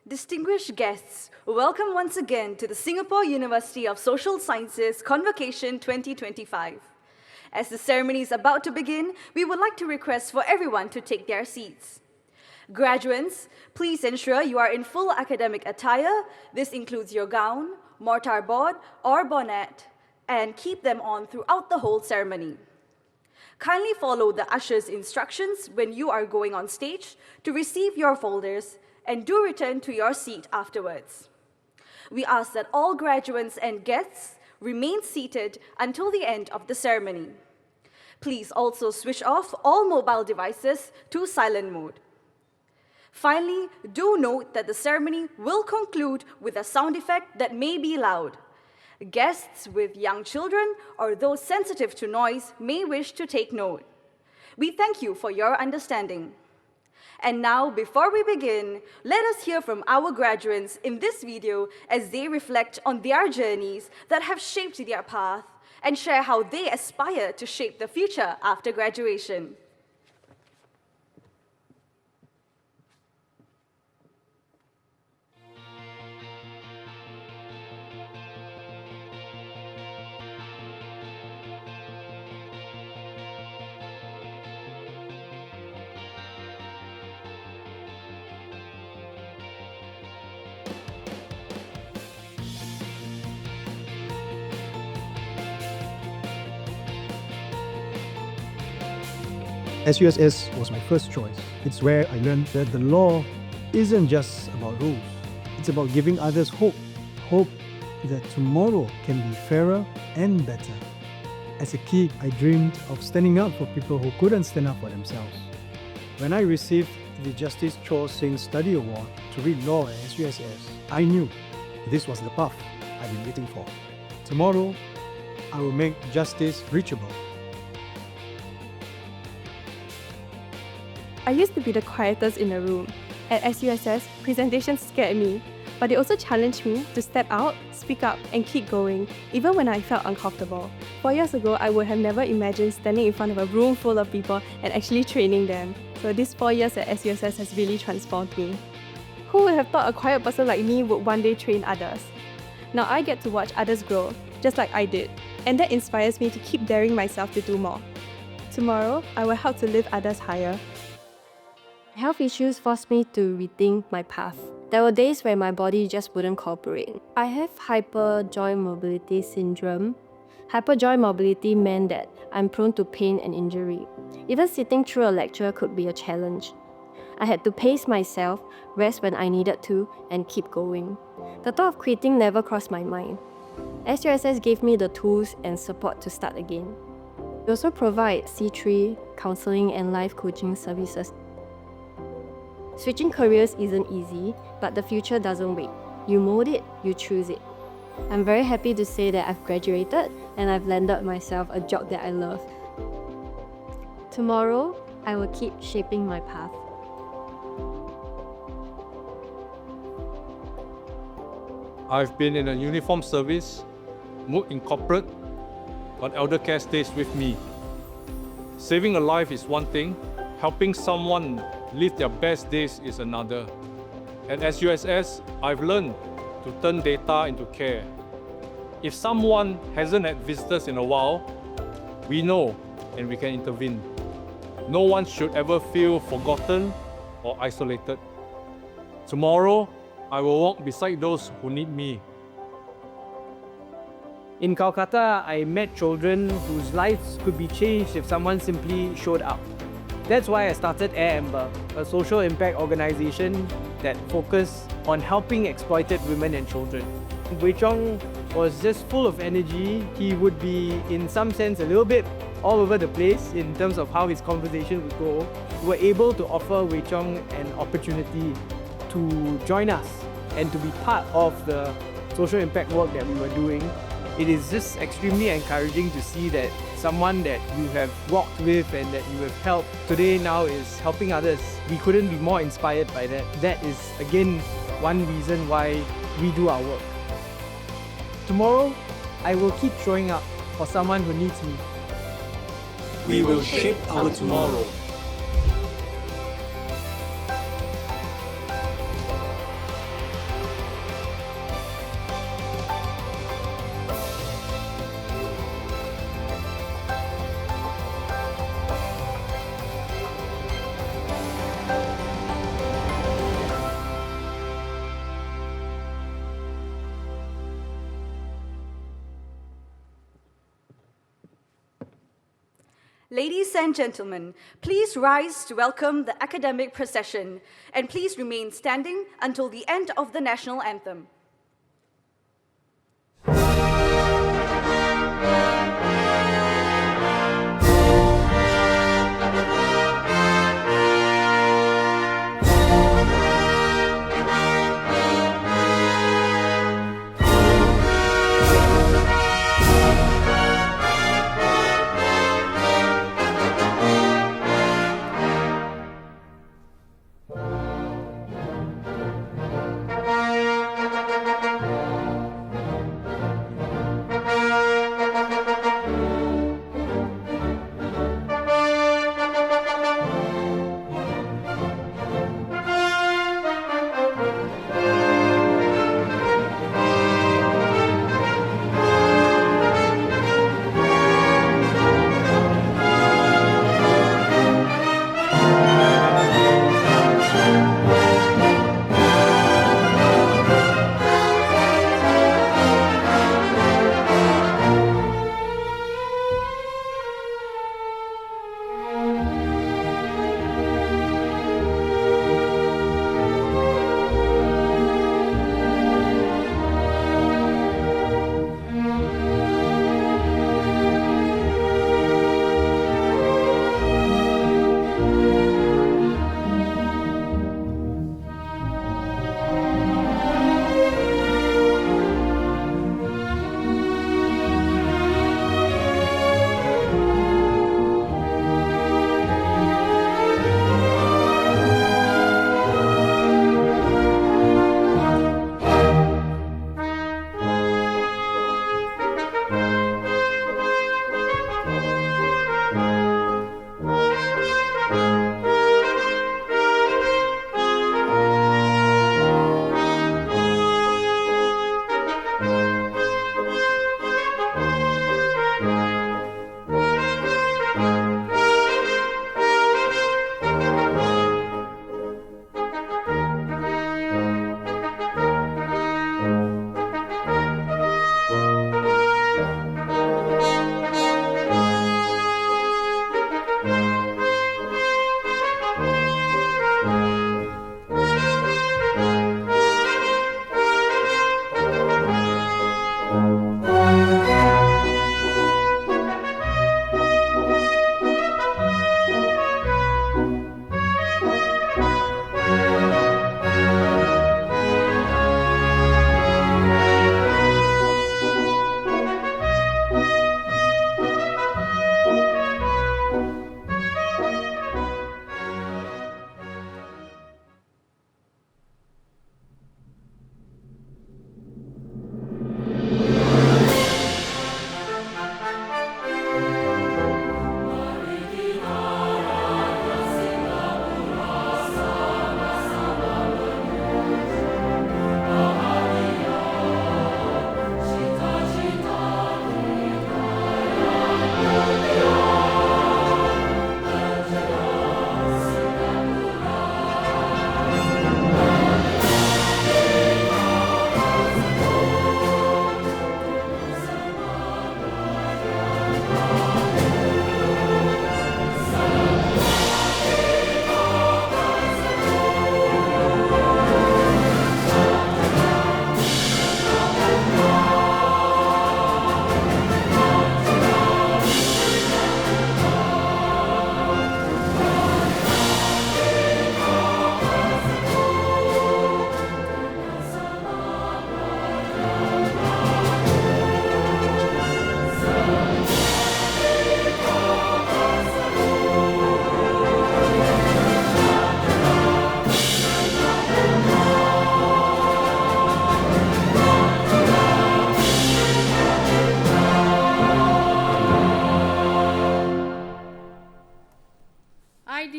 Distinguished guests, welcome once again to the Singapore University of Social Sciences Convocation 2025. As the ceremony is about to begin, we would like to request for everyone to take their seats. Graduands, please ensure you are in full academic attire. This includes your gown, mortar board, or bonnet, and keep them on throughout the whole ceremony. Kindly follow the usher's instructions when you are going on stage to receive your folders, and do return to your seat afterwards. We ask that all graduands and guests remain seated until the end of the ceremony. Please also switch off all mobile devices to silent mode. Finally, do note that the ceremony will conclude with a sound effect that may be loud. Guests with young children or those sensitive to noise may wish to take note. We thank you for your understanding. And now, before we begin, let us hear from our graduands in this video as they reflect on their journeys that have shaped their path and share how they aspire to shape the future after graduation. SUSS was my first choice. It's where I learned that the law isn't just about rules. It's about giving others hope. Hope that tomorrow can be fairer and better. As a kid, I dreamed of standing up for people who couldn't stand up for themselves. When I received the Justice Cho Singh Study Award to read law at SUSS, I knew this was the path I've been waiting for. Tomorrow, I will make justice reachable. I used to be the quietest in the room. At SUSS, presentations scared me, but they also challenged me to step out, speak up, and keep going, even when I felt uncomfortable. 4 years ago, I would have never imagined standing in front of a room full of people and actually training them. So these 4 years at SUSS has really transformed me. Who would have thought a quiet person like me would one day train others? Now I get to watch others grow, just like I did, and that inspires me to keep daring myself to do more. Tomorrow, I will help to lift others higher. Health issues forced me to rethink my path. There were days where my body just wouldn't cooperate. I have hyper-joint mobility syndrome. Hyper-joint mobility meant that I'm prone to pain and injury. Even sitting through a lecture could be a challenge. I had to pace myself, rest when I needed to, and keep going. The thought of quitting never crossed my mind. SUSS gave me the tools and support to start again. We also provide C3, counseling, and life coaching services. Switching careers isn't easy, but the future doesn't wait. You mold it, you choose it. I'm very happy to say that I've graduated and I've landed myself a job that I love. Tomorrow, I will keep shaping my path. I've been in a uniform service, moved in corporate, but elder care stays with me. Saving a life is one thing, helping someone live their best days is another. At SUSS, I've learned to turn data into care. If someone hasn't had visitors in a while, we know and we can intervene. No one should ever feel forgotten or isolated. Tomorrow, I will walk beside those who need me. In Calcutta, I met children whose lives could be changed if someone simply showed up. That's why I started Air Amber, a social impact organization that focused on helping exploited women and children. Wei Chong was just full of energy. He would be, in some sense, a little bit all over the place in terms of how his conversation would go. We were able to offer Wei Chong an opportunity to join us and to be part of the social impact work that we were doing. It is just extremely encouraging to see that someone that you have walked with and that you have helped today now is helping others. We couldn't be more inspired by that. That is, again, one reason why we do our work. Tomorrow, I will keep showing up for someone who needs me. We will shape our tomorrow. Ladies and gentlemen, please rise to welcome the academic procession, and please remain standing until the end of the national anthem.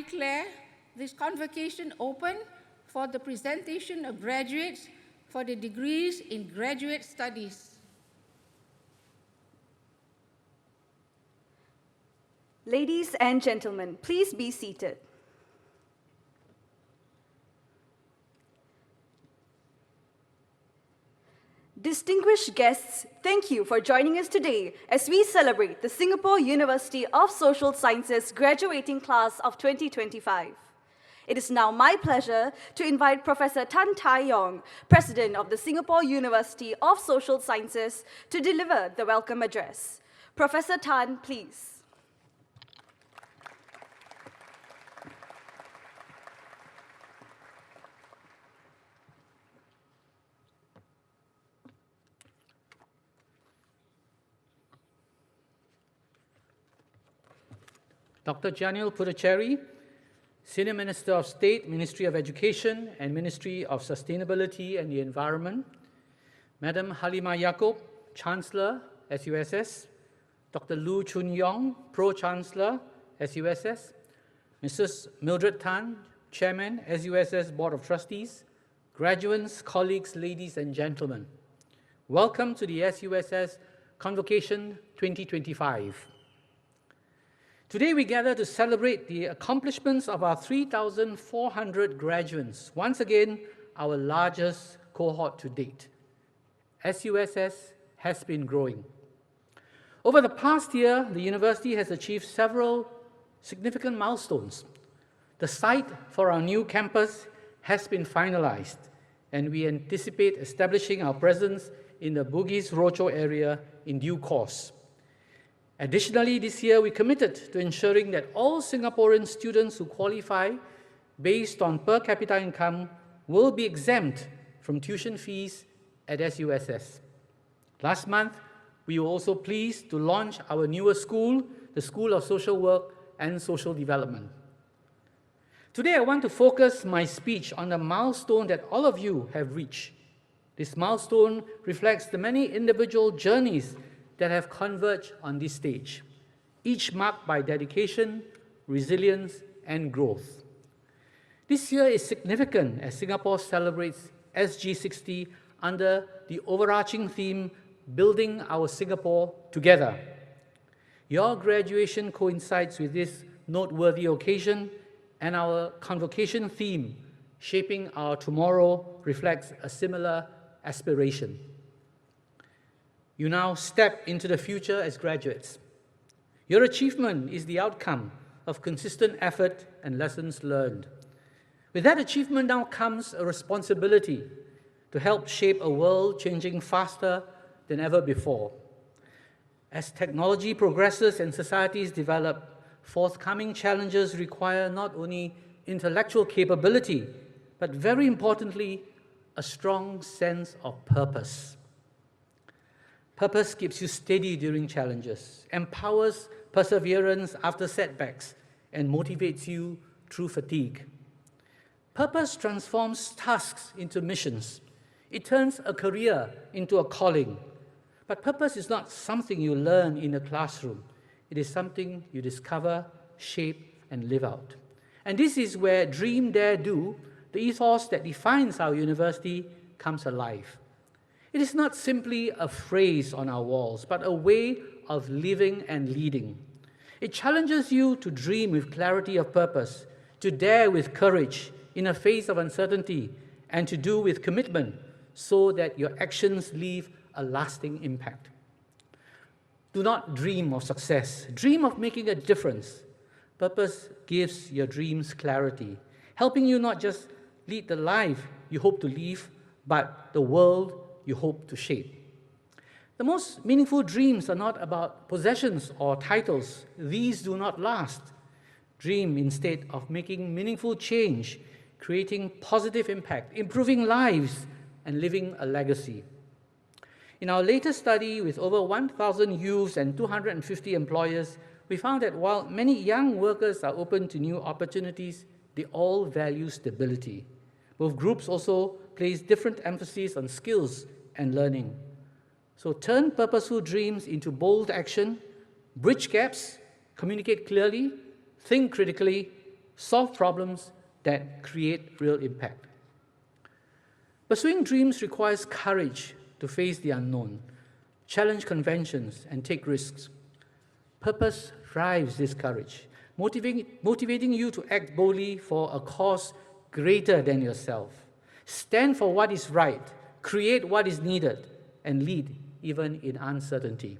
declare this convocation open for the presentation of graduates for the degrees in graduate studies. Ladies and gentlemen, please be seated. Distinguished guests, thank you for joining us today as we celebrate the Singapore University of Social Sciences graduating class of 2025. It is now my pleasure to invite Professor Tan Tai Yong, President of the Singapore University of Social Sciences, to deliver the welcome address. Professor Tan, please. Dr. Janil Pudacheri, Senior Minister of State, Ministry of Education and Ministry of Sustainability and the Environment, Madam Halima Yaakob, Chancellor, SUSS, Dr. Loo Chun Yong, Pro-Chancellor, SUSS, Mrs. Mildred Tan, Chairman, SUSS Board of Trustees, graduates, colleagues, ladies and gentlemen. Welcome to the SUSS Convocation 2025. Today we gather to celebrate the accomplishments of our 3,400 graduates, once again our largest cohort to date. SUSS has been growing. Over the past year, the university has achieved several significant milestones. The site for our new campus has been finalized, and we anticipate establishing our presence in the Bugis Rochor area in due course. Additionally, this year we committed to ensuring that all Singaporean students who qualify based on per capita income will be exempt from tuition fees at SUSS. Last month, we were also pleased to launch our newest school, the School of Social Work and Social Development. Today, I want to focus my speech on the milestone that all of you have reached. This milestone reflects the many individual journeys that have converged on this stage, each marked by dedication, resilience, and growth. This year is significant as Singapore celebrates SG60 under the overarching theme, Building Our Singapore Together. Your graduation coincides with this noteworthy occasion, and our convocation theme, Shaping Our Tomorrow, reflects a similar aspiration. You now step into the future as graduates. Your achievement is the outcome of consistent effort and lessons learned. With that achievement now comes a responsibility to help shape a world changing faster than ever before. As technology progresses and societies develop, forthcoming challenges require not only intellectual capability, but very importantly, a strong sense of purpose. Purpose keeps you steady during challenges, empowers perseverance after setbacks, and motivates you through fatigue. Purpose transforms tasks into missions. It turns a career into a calling. But purpose is not something you learn in a classroom. It is something you discover, shape, and live out. And this is where Dream, Dare, Do, the ethos that defines our university, comes alive. It is not simply a phrase on our walls, but a way of living and leading. It challenges you to dream with clarity of purpose, to dare with courage in a face of uncertainty, and to do with commitment so that your actions leave a lasting impact. Do not dream of success. Dream of making a difference. Purpose gives your dreams clarity, helping you not just lead the life you hope to live, but the world you hope to shape. The most meaningful dreams are not about possessions or titles. These do not last. Dream instead of making meaningful change, creating positive impact, improving lives, and leaving a legacy. In our latest study with over 1,000 youths and 250 employers, we found that while many young workers are open to new opportunities, they all value stability. Both groups also place different emphasis on skills and learning. So turn purposeful dreams into bold action, bridge gaps, communicate clearly, think critically, solve problems that create real impact. Pursuing dreams requires courage to face the unknown, challenge conventions, and take risks. Purpose drives this courage, motivating you to act boldly for a cause greater than yourself. Stand for what is right, create what is needed, and lead even in uncertainty.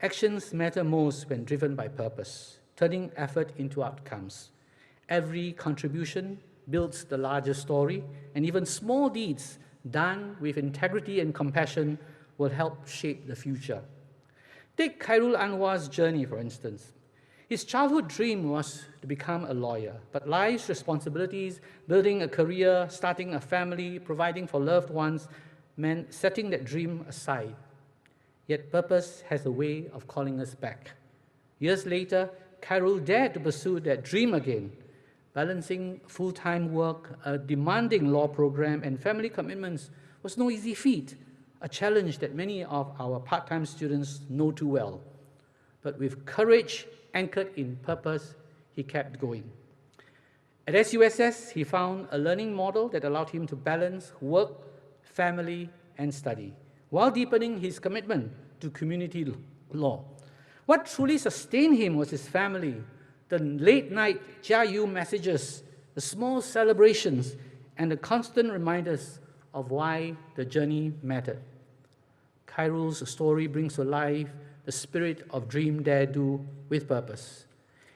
Actions matter most when driven by purpose, turning effort into outcomes. Every contribution builds the larger story, and even small deeds done with integrity and compassion will help shape the future. Take Khairul Anwar's journey, for instance. His childhood dream was to become a lawyer, but life's responsibilities, building a career, starting a family, providing for loved ones, meant setting that dream aside. Yet purpose has a way of calling us back. Years later, Khairul dared to pursue that dream again. Balancing full-time work, a demanding law program, and family commitments was no easy feat, a challenge that many of our part-time students know too well. But with courage anchored in purpose, he kept going. At SUSS, he found a learning model that allowed him to balance work, family, and study, while deepening his commitment to community law. What truly sustained him was his family, the late-night Jia messages, the small celebrations, and the constant reminders of why the journey mattered. Khairul's story brings to life the spirit of dream, dare, do with purpose.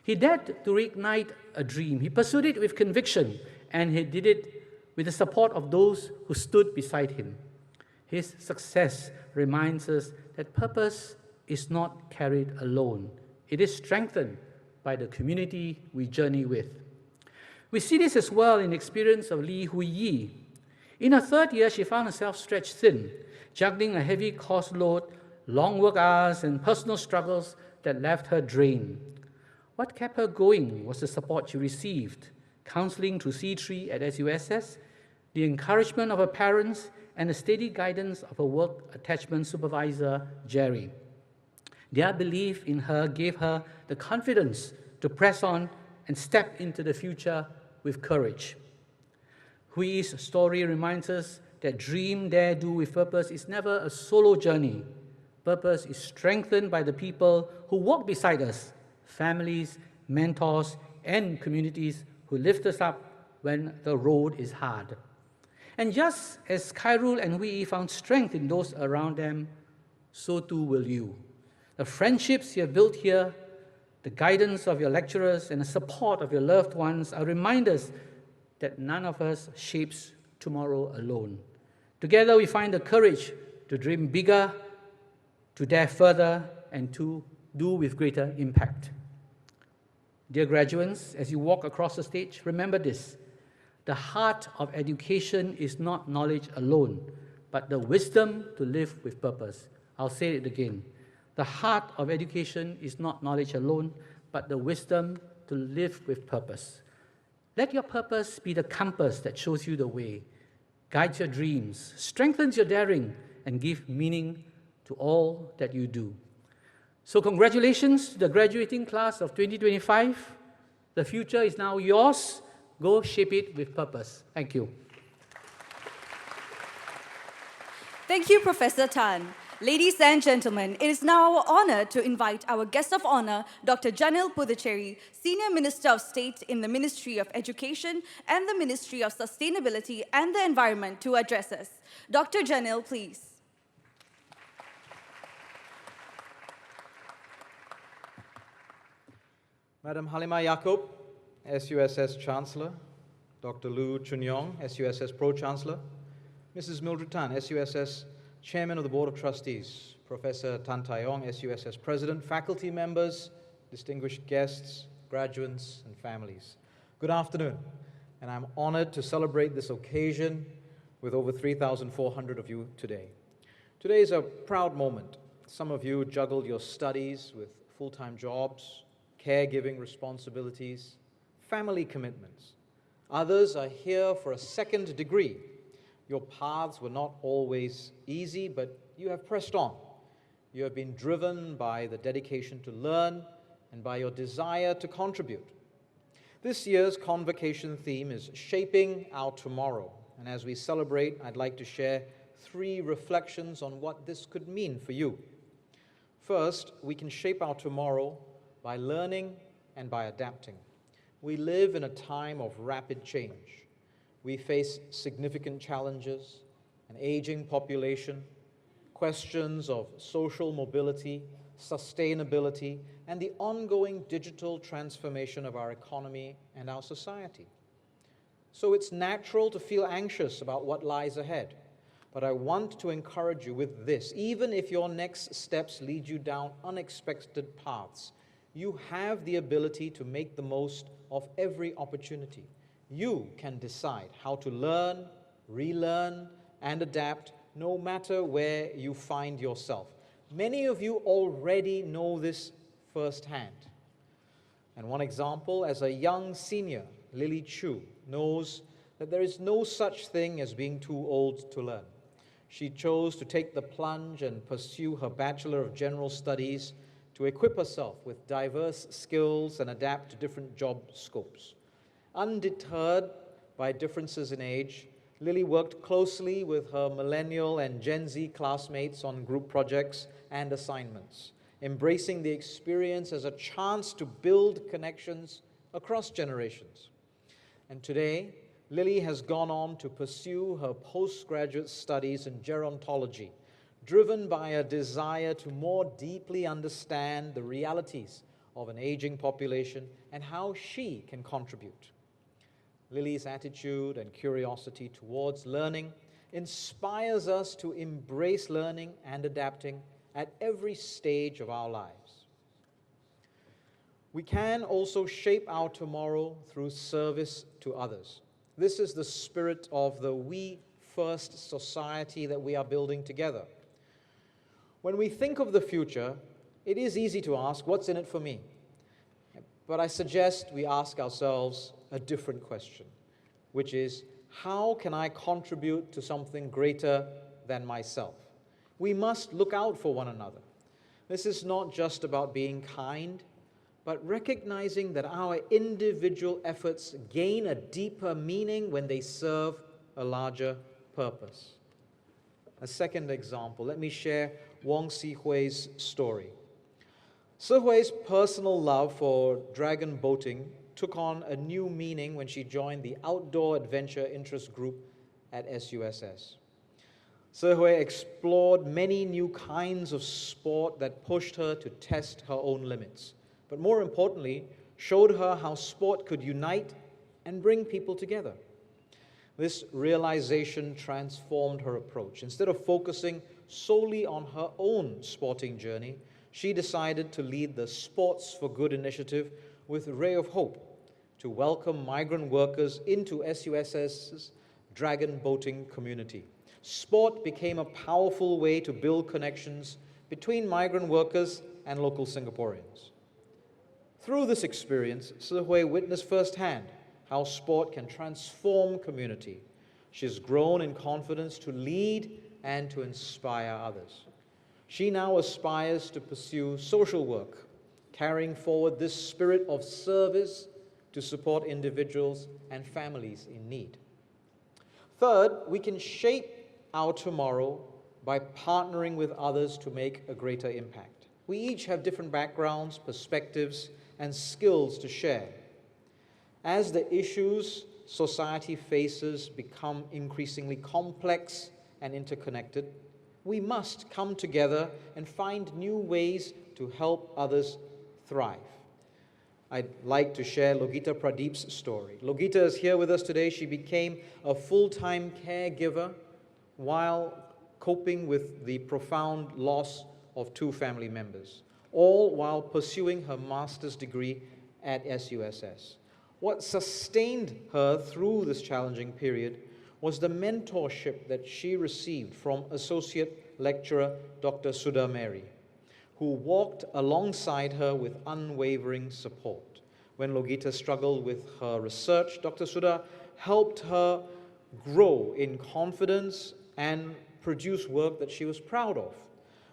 He dared to reignite a dream. He pursued it with conviction, and he did it with the support of those who stood beside him. His success reminds us that purpose is not carried alone. It is strengthened by the community we journey with. We see this as well in the experience of Li Hui-yi. In her third year, she found herself stretched thin, juggling a heavy course load, long work hours, and personal struggles that left her drained. What kept her going was the support she received, counseling through C3 at SUSS, the encouragement of her parents, and the steady guidance of her work attachment supervisor, Jerry. Their belief in her gave her the confidence to press on and step into the future with courage. Hui's story reminds us that dream, dare, do with purpose is never a solo journey. Purpose is strengthened by the people who walk beside us, families, mentors, and communities who lift us up when the road is hard. And just as Khairul and Hui found strength in those around them, so too will you. The friendships you have built here, the guidance of your lecturers, and the support of your loved ones are reminders that none of us shapes tomorrow alone. Together we find the courage to dream bigger, to dare further, and to do with greater impact. Dear graduates, as you walk across the stage, remember this. The heart of education is not knowledge alone, but the wisdom to live with purpose. I'll say it again. The heart of education is not knowledge alone, but the wisdom to live with purpose. Let your purpose be the compass that shows you the way, guides your dreams, strengthens your daring, and gives meaning to all that you do. So congratulations to the graduating class of 2025. The future is now yours. Go shape it with purpose. Thank you. Thank you, Professor Tan. Ladies and gentlemen, it is now our honor to invite our guest of honor, Dr. Janil Puducherry, Senior Minister of State in the Ministry of Education and the Ministry of Sustainability and the Environment, to address us. Dr. Janil, please. Madam Halima Yaacob, SUSS Chancellor, Dr. Lu Chunyong, SUSS Pro-Chancellor, Mrs. Mildred Tan, SUSS Chairman of the Board of Trustees, Professor Tan Taeyong, SUSS President, faculty members, distinguished guests, graduates, and families. Good afternoon, and I'm honored to celebrate this occasion with over 3,400 of you today. Today is a proud moment. Some of you juggled your studies with full-time jobs, caregiving responsibilities, family commitments. Others are here for a second degree. Your paths were not always easy, but you have pressed on. You have been driven by the dedication to learn and by your desire to contribute. This year's Convocation theme is Shaping Our Tomorrow. And as we celebrate, I'd like to share 3 reflections on what this could mean for you. First, we can shape our tomorrow by learning and by adapting. We live in a time of rapid change. We face significant challenges, an aging population, questions of social mobility, sustainability, and the ongoing digital transformation of our economy and our society. So it's natural to feel anxious about what lies ahead. But I want to encourage you with this. Even if your next steps lead you down unexpected paths, you have the ability to make the most of every opportunity. You can decide how to learn, relearn, and adapt no matter where you find yourself. Many of you already know this firsthand. And one example, as a young senior, Lily Chu knows that there is no such thing as being too old to learn. She chose to take the plunge and pursue her Bachelor of General Studies to equip herself with diverse skills and adapt to different job scopes. Undeterred by differences in age, Lily worked closely with her millennial and Gen Z classmates on group projects and assignments, embracing the experience as a chance to build connections across generations. And today, Lily has gone on to pursue her postgraduate studies in gerontology, driven by a desire to more deeply understand the realities of an aging population and how she can contribute. Lily's attitude and curiosity towards learning inspires us to embrace learning and adapting at every stage of our lives. We can also shape our tomorrow through service to others. This is the spirit of the We First society that we are building together. When we think of the future, it is easy to ask, what's in it for me? But I suggest we ask ourselves a different question, which is, how can I contribute to something greater than myself? We must look out for one another. This is not just about being kind, but recognizing that our individual efforts gain a deeper meaning when they serve a larger purpose. A second example, let me share Wong Si-hui's story. Si-hui's personal love for dragon boating took on a new meaning when she joined the Outdoor Adventure Interest Group at SUSS. Si-hui explored many new kinds of sport that pushed her to test her own limits, but more importantly, showed her how sport could unite and bring people together. This realization transformed her approach. Instead of focusing solely on her own sporting journey, she decided to lead the Sports for Good initiative with a ray of hope to welcome migrant workers into SUSS's dragon boating community. Sport became a powerful way to build connections between migrant workers and local Singaporeans. Through this experience, Si-hui witnessed firsthand how sport can transform community. She's grown in confidence to lead and to inspire others. She now aspires to pursue social work, carrying forward this spirit of service to support individuals and families in need. Third, we can shape our tomorrow by partnering with others to make a greater impact. We each have different backgrounds, perspectives, and skills to share. As the issues society faces become increasingly complex and interconnected, we must come together and find new ways to help others thrive. I'd like to share Logita Pradeep's story. Logita is here with us today. She became a full-time caregiver while coping with the profound loss of 2 family members, all while pursuing her master's degree at SUSS. What sustained her through this challenging period was the mentorship that she received from Associate Lecturer Dr. Sudha Mary, who walked alongside her with unwavering support. When Logita struggled with her research, Dr. Sudha helped her grow in confidence and produce work that she was proud of.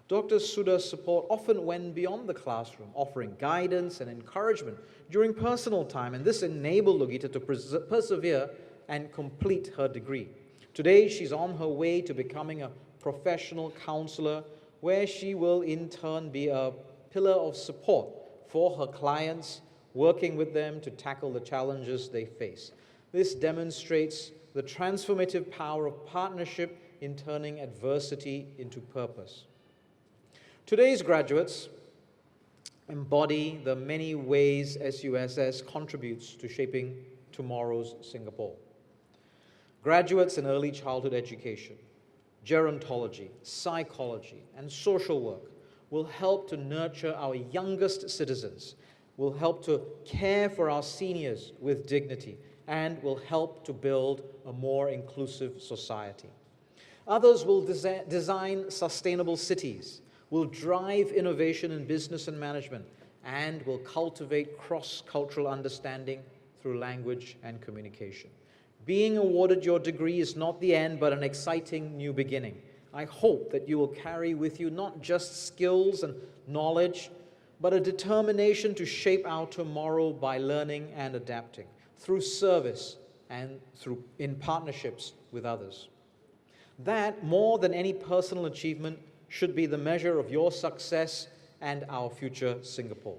Dr. Sudha's support often went beyond the classroom, offering guidance and encouragement during personal time, and this enabled Logita to persevere and complete her degree. Today, she's on her way to becoming a professional counselor, where she will in turn be a pillar of support for her clients, working with them to tackle the challenges they face. This demonstrates the transformative power of partnership in turning adversity into purpose. Today's graduates embody the many ways SUSS contributes to shaping tomorrow's Singapore. Graduates in early childhood education, gerontology, psychology, and social work will help to nurture our youngest citizens, will help to care for our seniors with dignity, and will help to build a more inclusive society. Others will design sustainable cities, will drive innovation in business and management, and will cultivate cross-cultural understanding through language and communication. Being awarded your degree is not the end, but an exciting new beginning. I hope that you will carry with you not just skills and knowledge, but a determination to shape our tomorrow by learning and adapting, through service and in partnerships with others. That, more than any personal achievement, should be the measure of your success and our future Singapore.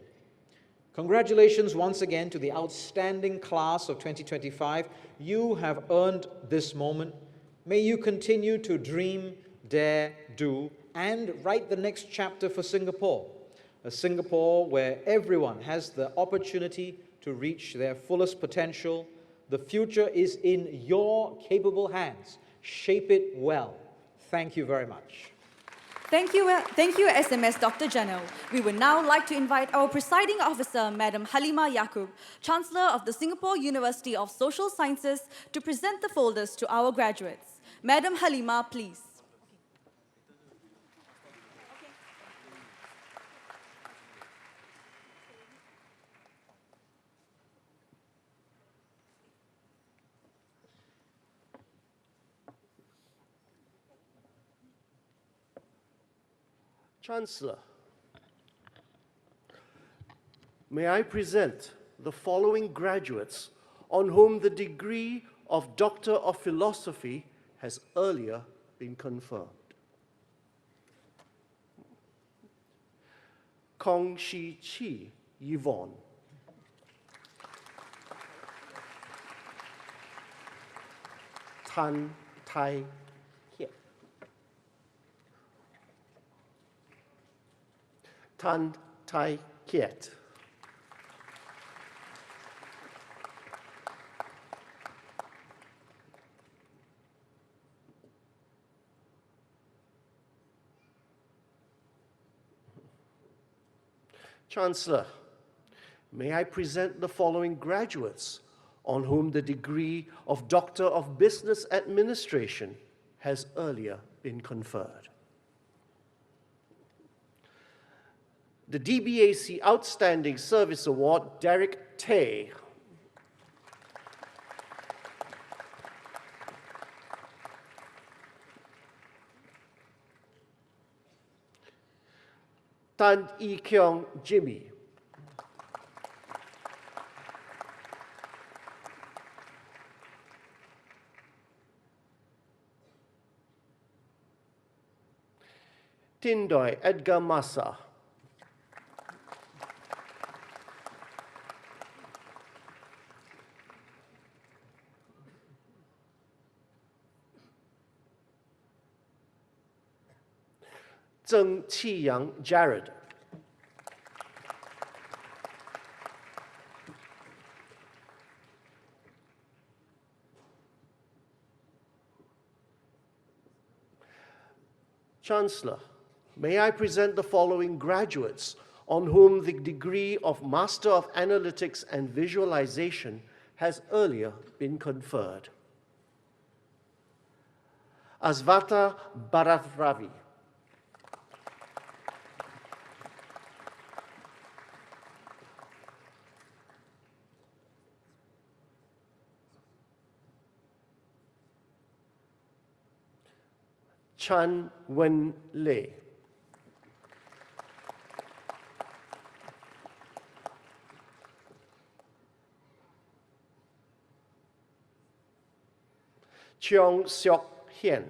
Congratulations once again to the outstanding class of 2025. You have earned this moment. May you continue to dream, dare, do, and write the next chapter for Singapore. A Singapore where everyone has the opportunity to reach their fullest potential. The future is in your capable hands. Shape it well. Thank you very much. Thank you, SMS Dr. Jeno. We would now like to invite our presiding officer, Madam Halima Yaqub, Chancellor of the Singapore University of Social Sciences, to present the folders to our graduates. Madam Halima, please. Chancellor, may I present the following graduates on whom the degree of Doctor of Philosophy has earlier been conferred. Kong Shi Chi Yvonne. Tan Tai Kiet. Tan Tai Kiet. Chancellor, may I present the following graduates on whom the degree of Doctor of Business Administration has earlier been conferred. The DBAC Outstanding Service Award, Derek Tay. Tan Ee Kyung Jimmy. Tindoy Edgar Massa. Zheng Qiyang Jared. Chancellor, may I present the following graduates on whom the degree of Master of Analytics and Visualization has earlier been conferred. Asvata Bharathravi. Chan Wen Lei. Cheong Seok Hien.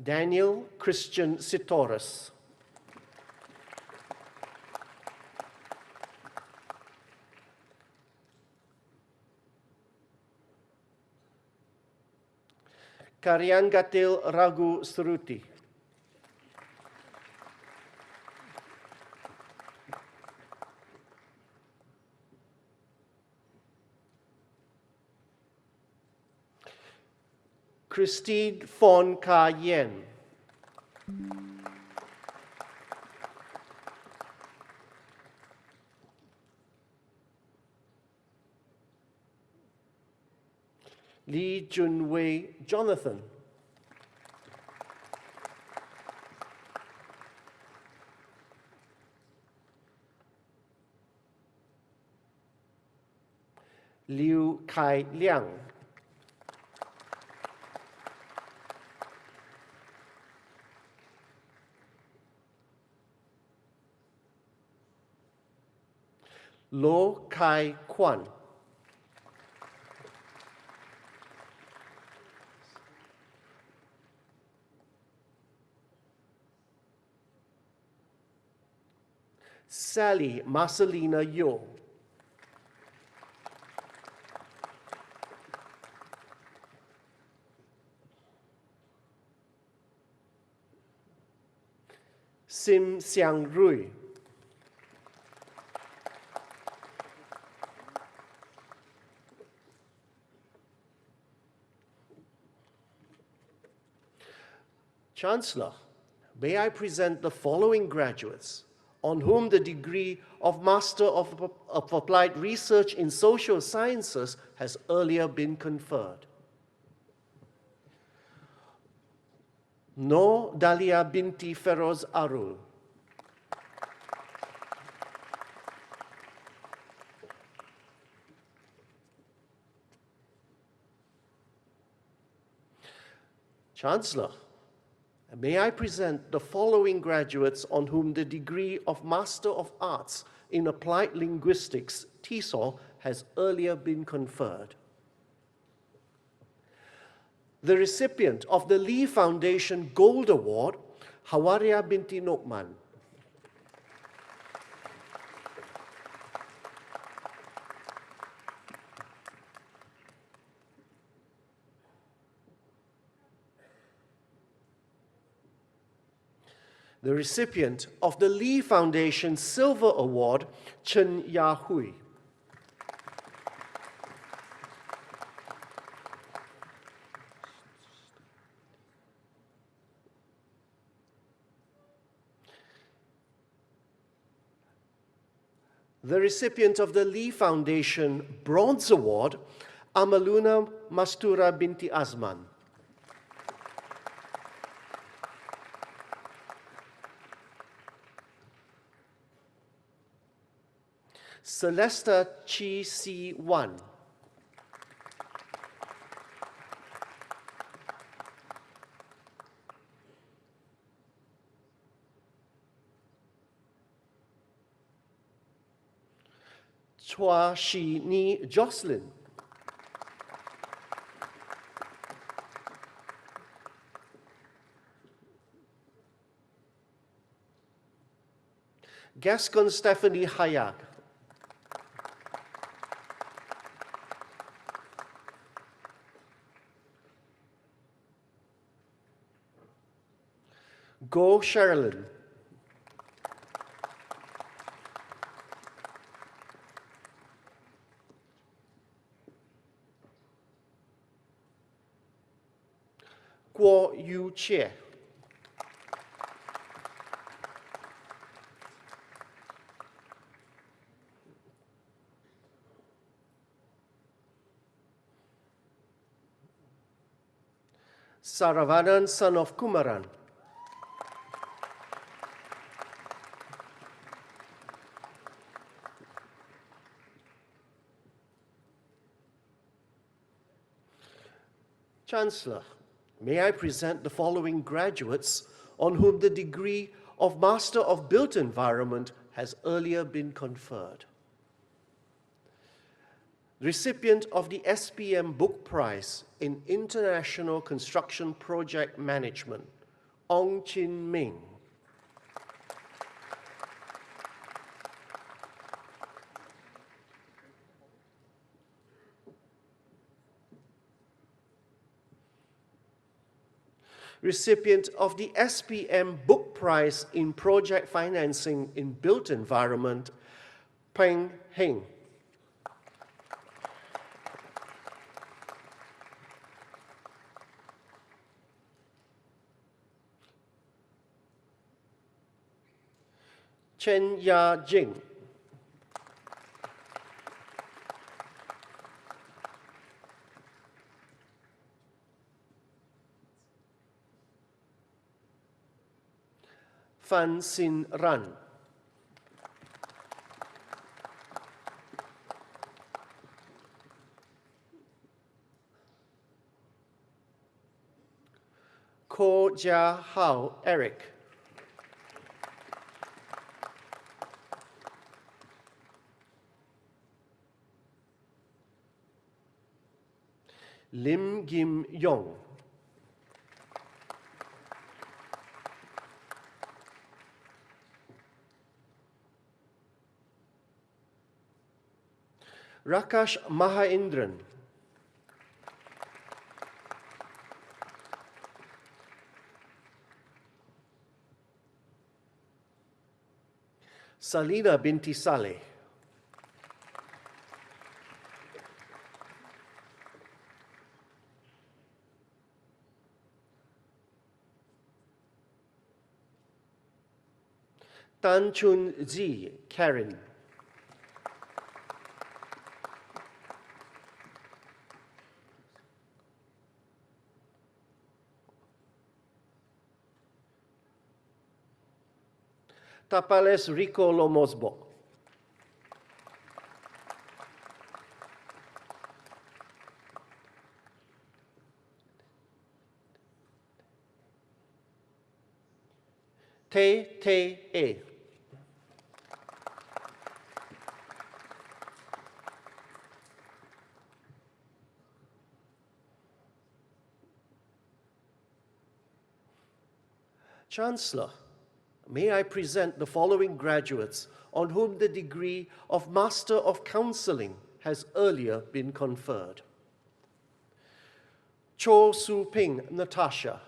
Daniel Christian Sitoris. Karyangatil Ragu Sruti. Christine Fon Ka Yen. Lee Junwei Jonathan. Liu Kai Liang. Lo Kai Kwan. Sally Marcelina Yo. Sim Xiang Rui. Chancellor, may I present the following graduates on whom the degree of Master of Applied Research in Social Sciences has earlier been conferred. Noor Dalia binti Feroz Arul. Chancellor, may I present the following graduates on whom the degree of Master of Arts in Applied Linguistics, TESOL, has earlier been conferred. The recipient of the Lee Foundation Gold Award, Hawaria binti Nokman. The recipient of the Lee Foundation Silver Award, Chen Yahui. The recipient of the Lee Foundation Bronze Award, Amaluna Mastura binti Azman. Celesta Chi Si Wan. Chua Shi Ni Jocelyn. Gascon Stephanie Hayag. Go Sherilyn. Guo Yu Che. Saravanan, son of Kumaran. Chancellor, may I present the following graduates on whom the degree of Master of Built Environment has earlier been conferred. Recipient of the SPM Book Prize in International Construction Project Management, Ong Chin Ming. recipient of the SPM Book Prize in Project Financing in Built Environment, Peng Heng. Chen Ya Jing. Fan Sin Ran. Ko Jia Hao Eric. Lim Gim Yong. Rakash Mahaindran. Salina binti Saleh. Tan Chun Zi, Karen. Tapales Rico Lomosbo. Te Te E. Chancellor, may I present the following graduates on whom the degree of Master of Counseling has earlier been conferred. Cho Su Ping Natasha.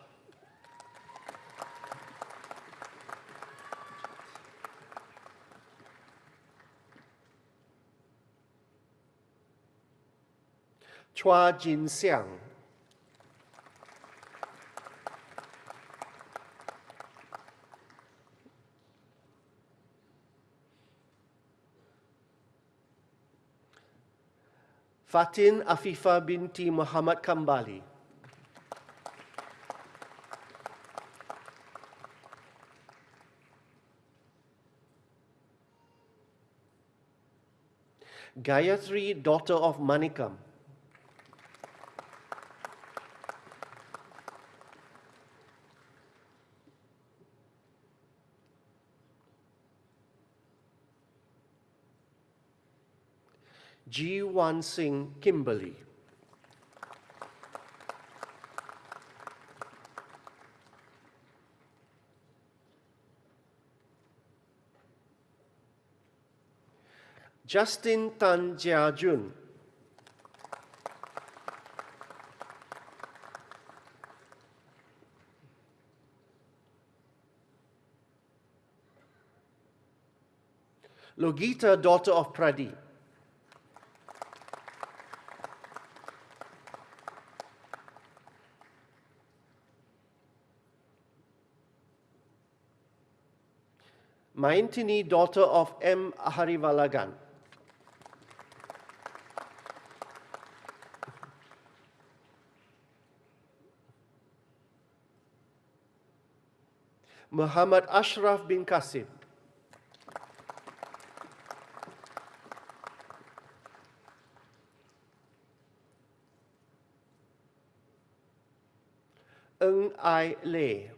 Chua Jin Xiang. Fatin Afifa binti Muhammad Kambali. Gayatri, daughter of Manikam. Ji Wan Singh Kimberly. Justin Tan Jia Jun. Logita, daughter of Pradeep. Maintini, daughter of M. Harivalagan. Muhammad Ashraf bin Qasim. Ng Ai Lei.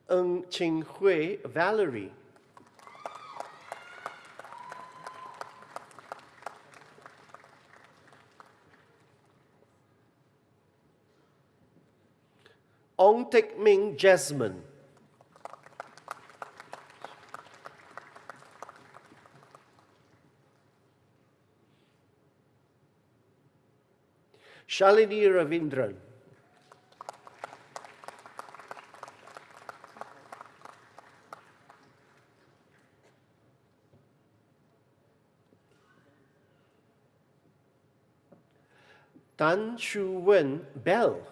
Ng Ching Hui Valerie. Ong Tek Ming Jasmine. Shalini Ravindran. Tan Shu Wen Bell.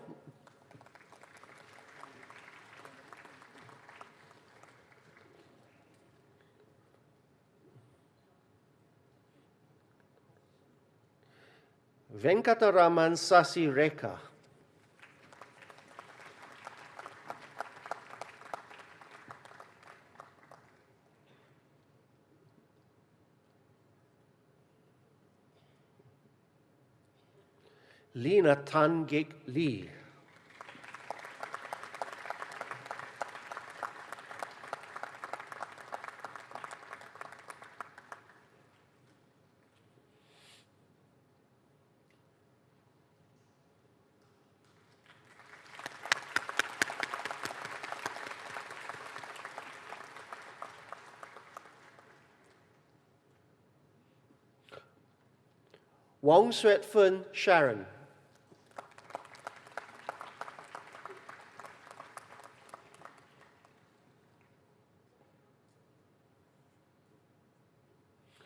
Venkataraman Sasi Rekha. Lena Tan Gek Lee. Wong Swet Fen Sharon.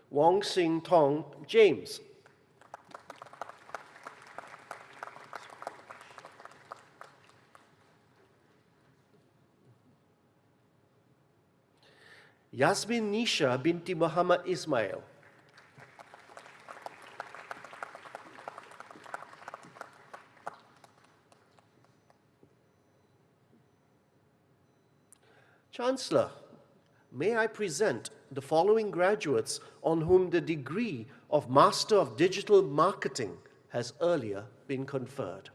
Wong Sing Tong James. Yasmin Nisha binti Muhammad Ismail. Chancellor, may I present the following graduates on whom the degree of Master of Digital Marketing has earlier been conferred.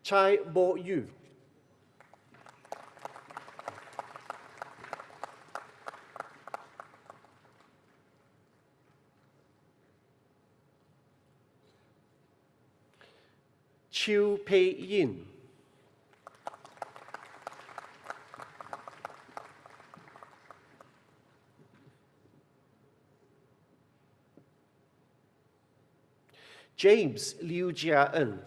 Chai Bo Yu. Chiu Pei Yin. James Liu Jia En.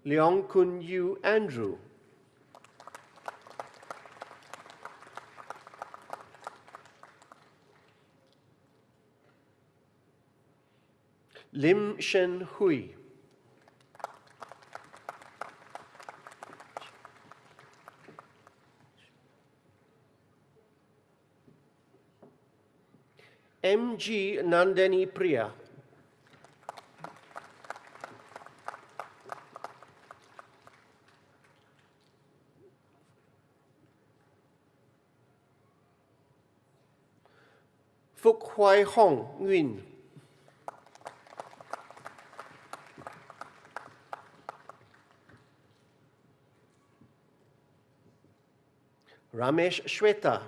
Leong Kun Yu Andrew. Lim Shen Hui. M.G. Nandani Priya. Phúc Hoài Hong Nguyen. Ramesh Shweta.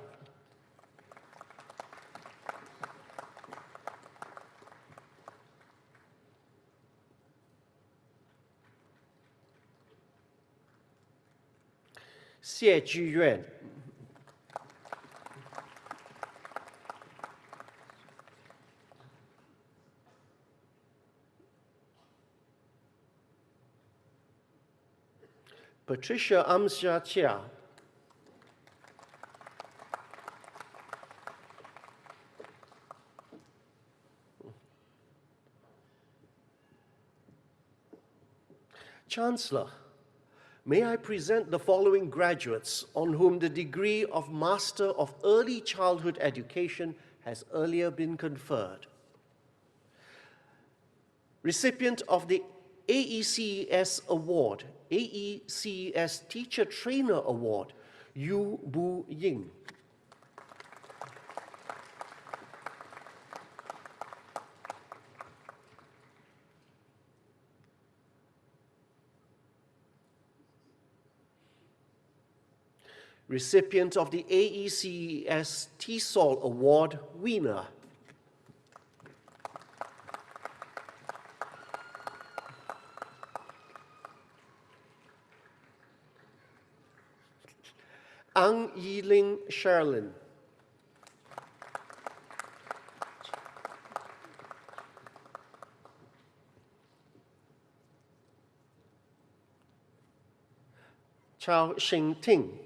Xie Juyuan. Patricia Amsha Chia. Chancellor, may I present the following graduates on whom the degree of Master of Early Childhood Education has earlier been conferred. Recipient of the AECES Award, AECES Teacher Trainer Award, Yu Bu Ying. Recipient of the AECES TESOL Award, Wiener. Ang Yiling Sherlin. Chao Shing Ting.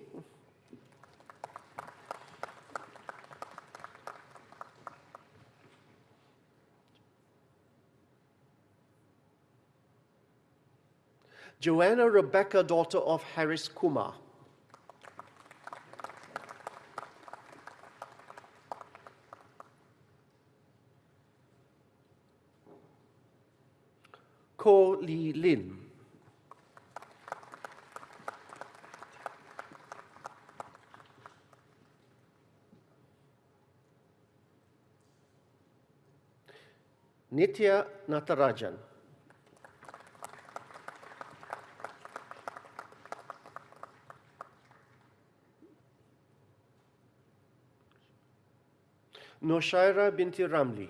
Joanna Rebecca, daughter of Harris Kumar. Ko Lee Lin. Nitya Natarajan. Noshaira binti Ramli.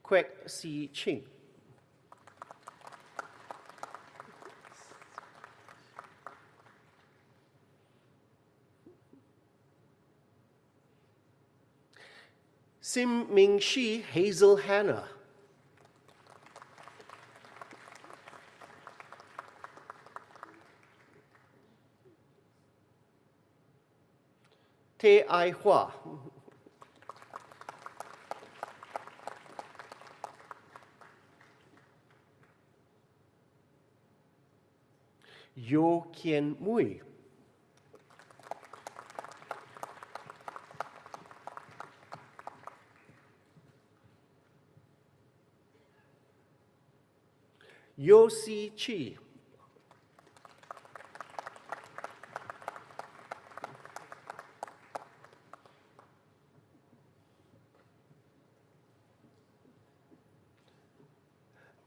Kwek Si Ching. Sim Ming Shi Hazel Hannah. Te Ai Hua. Yo Kien Mui. Yo Si Chi.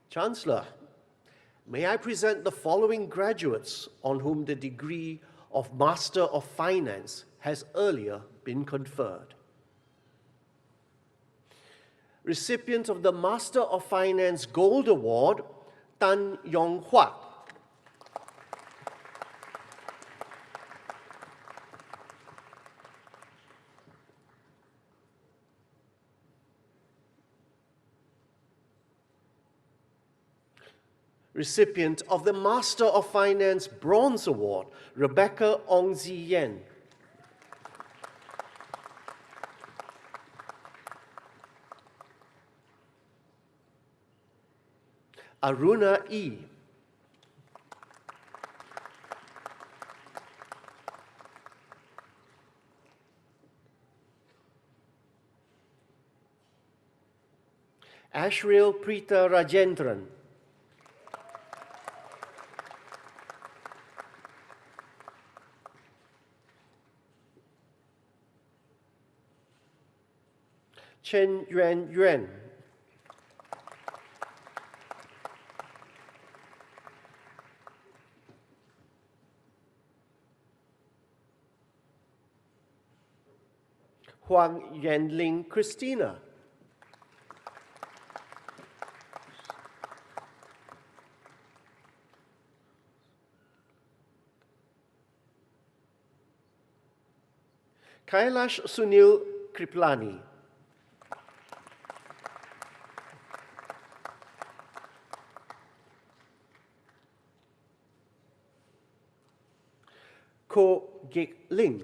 Chancellor, may I present the following graduates on whom the degree of Master of Finance has earlier been conferred. Recipient of the Master of Finance Gold Award, Tan Yong Hua. Recipient of the Master of Finance Bronze Award, Rebecca Ong Zi Yen. Aruna E. Ashriel Preeta Rajendran. Chen Yuan Yuan. Huang Yanling Christina. Kailash Sunil Kriplani. Ko Gek Ling.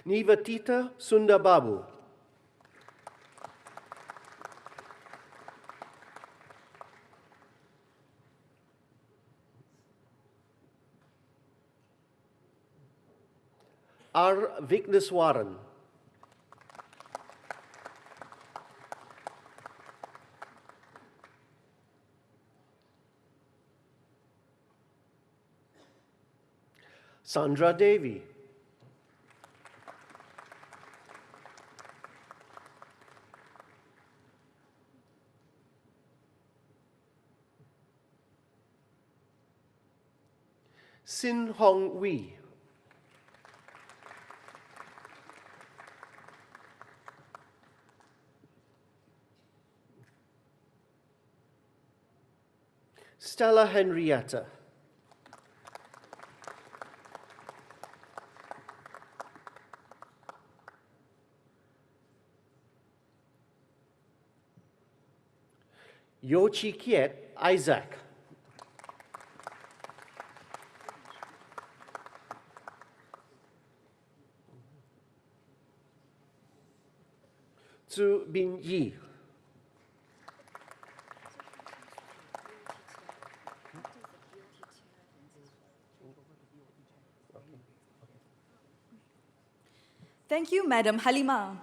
Nivatita Sundababu. R. Vigneswaran. Sandra Devi. Sin Hong Wee, Stella Henrietta, Yo Chi Kiet Isaac, Zhu Bin Yi, Thank you, Madam Halima.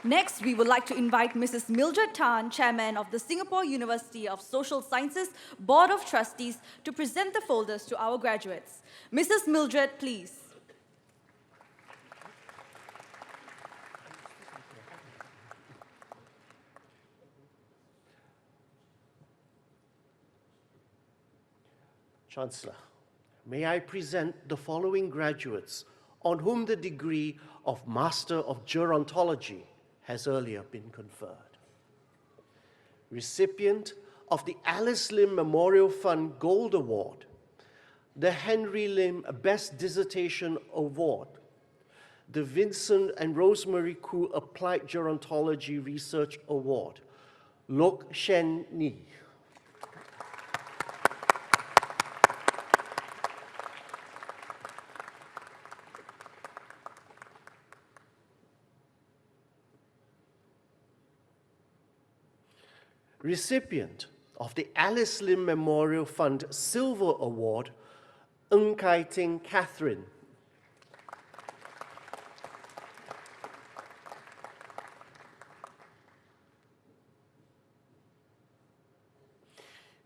Next, we would like to invite Mrs. Mildred Tan, Chairman of the Singapore University of Social Sciences Board of Trustees, to present the folders to our graduates. Mrs. Mildred, please. Chancellor, may I present the following graduates on whom the degree of Master of Gerontology has earlier been conferred. Recipient of the Alice Lim Memorial Fund Gold Award, the Henry Lim Best Dissertation Award, the Vincent and Rosemary Khoo Applied Gerontology Research Award, Lok Shen Ni. Recipient of the Alice Lim Memorial Fund Silver Award, Ng Kai Ting Catherine.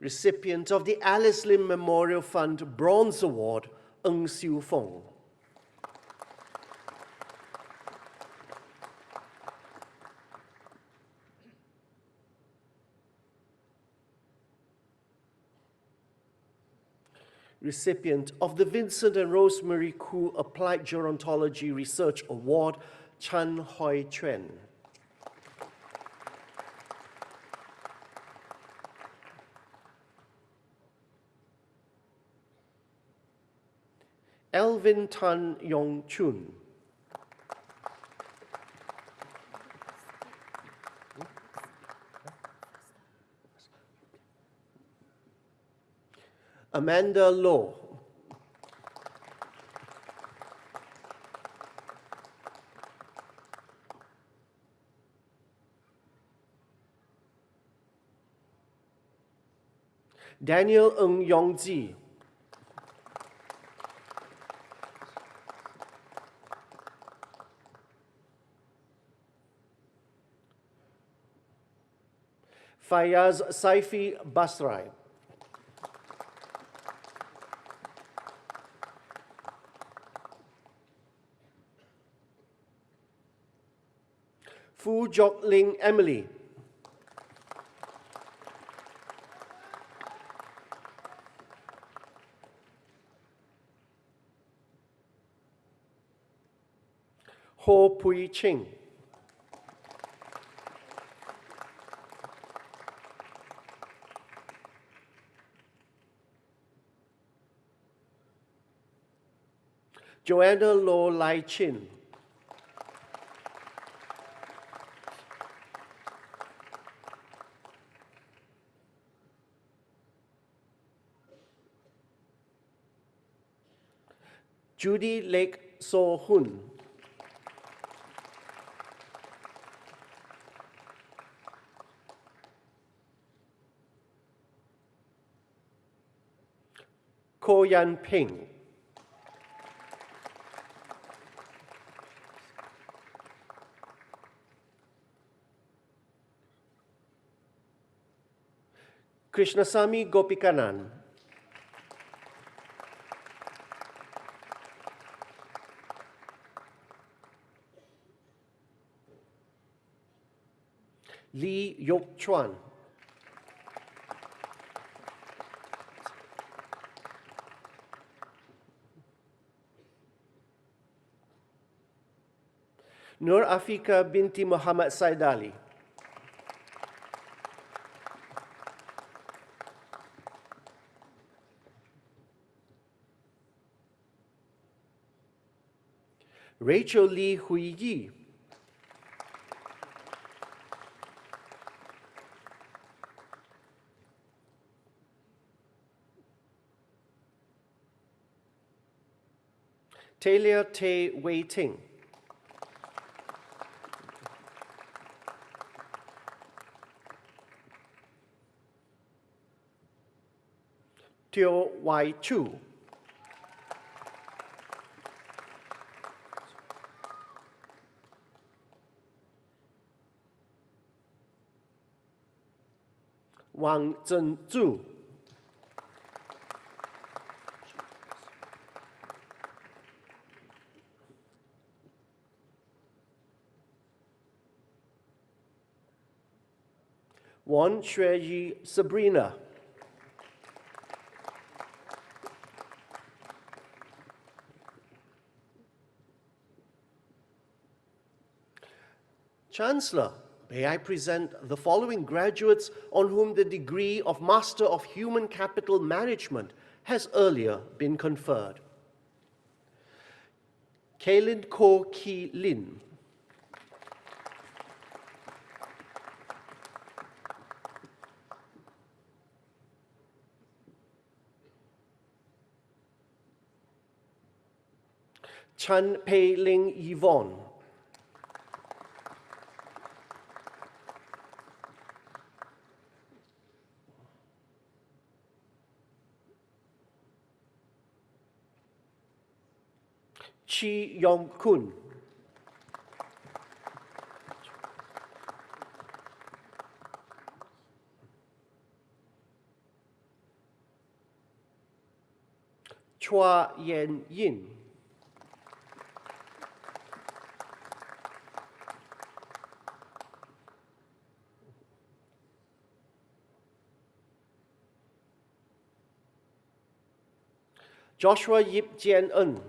Recipient of the Alice Lim Memorial Fund Bronze Award, Ng Siu Fong. Recipient of the Vincent and Rosemary Khoo Applied Gerontology Research Award, Chan Hoi Chuan. Elvin Tan Yong Chun. Amanda Low. Daniel Ng Yong Ji. Fayaz Saifi Basrai. Fu Jok Ling Emily. Ho Pui Ching. Joanna Lo Lai Chin. Judy Lake So Hun. Ko Yan Ping. Krishnasamy Gopikanan. Lee Yok Chuan, Nur Afika binti Muhammad Saidali, Rachel Lee Hui Yi, Talia Tay Wei Ting, Teo Wai Chu, Wang Zhenzhu, Wan Xueyi Sabrina, Chancellor, may I present the following graduates on whom the degree of Master of Human Capital Management has earlier been conferred. Kaylin Ko Ki Lin, Chan Pei Ling Yvonne, Chi Yong Kun, Chua Yen Yin, Joshua Yip Jian En,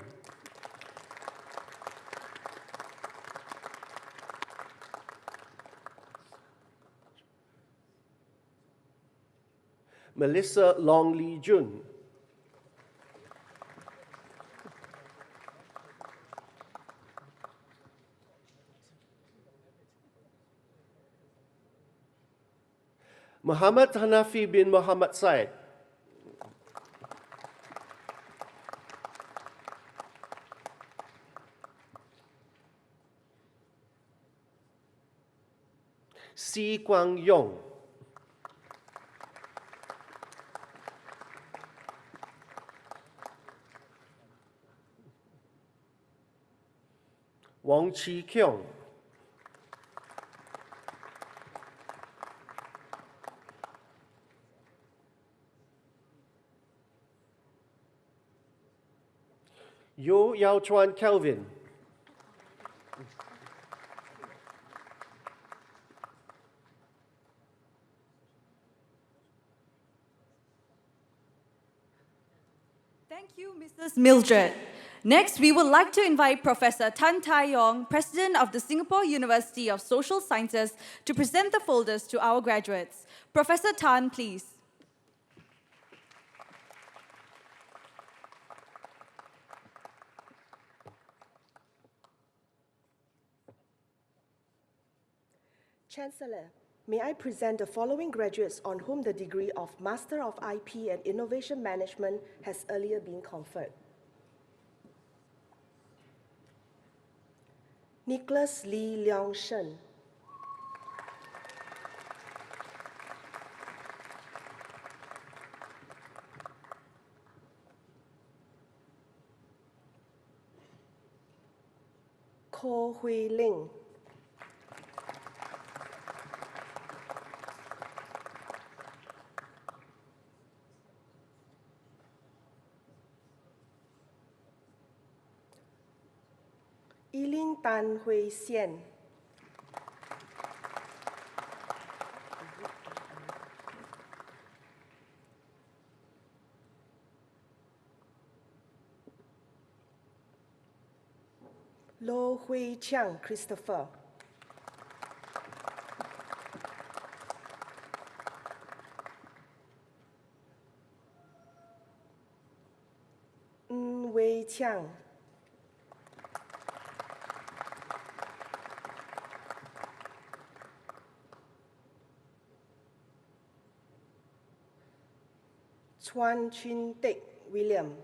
Melissa Long Lee Jun, Muhammad Hanafi bin Muhammad Said, Si Kwang Yong, Wang Chi Kyung, Yo Yao Chuan Kelvin, Thank you, Mrs. Mildred. Next, we would like to invite Professor Tan Tai Yong, President of the Singapore University of Social Sciences, to present the folders to our graduates. Professor Tan, please. Chancellor, may I present the following graduates on whom the degree of Master of IP and Innovation Management has earlier been conferred. Nicholas Lee Leong Shen, Ko Hui Ling, Eileen Tan Hui Sien, Lo Hui Chiang Christopher. Wei Chiang. Chuan Chin Teck William.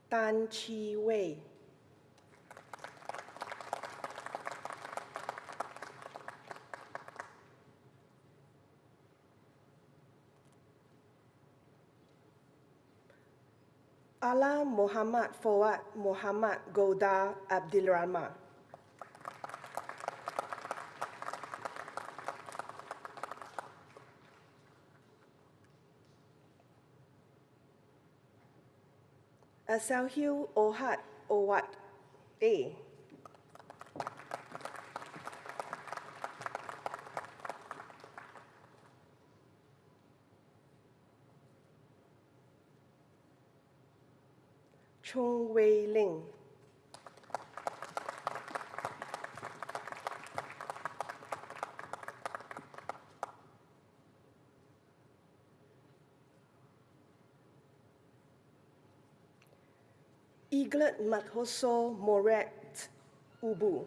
Tan Chi Wei. Ala Muhammad Fawad Muhammad Goldar Abdilrahman. Asalhiu Ohad Owat A. Chung Wei Ling. Eaglet Mathoso Moret Ubu.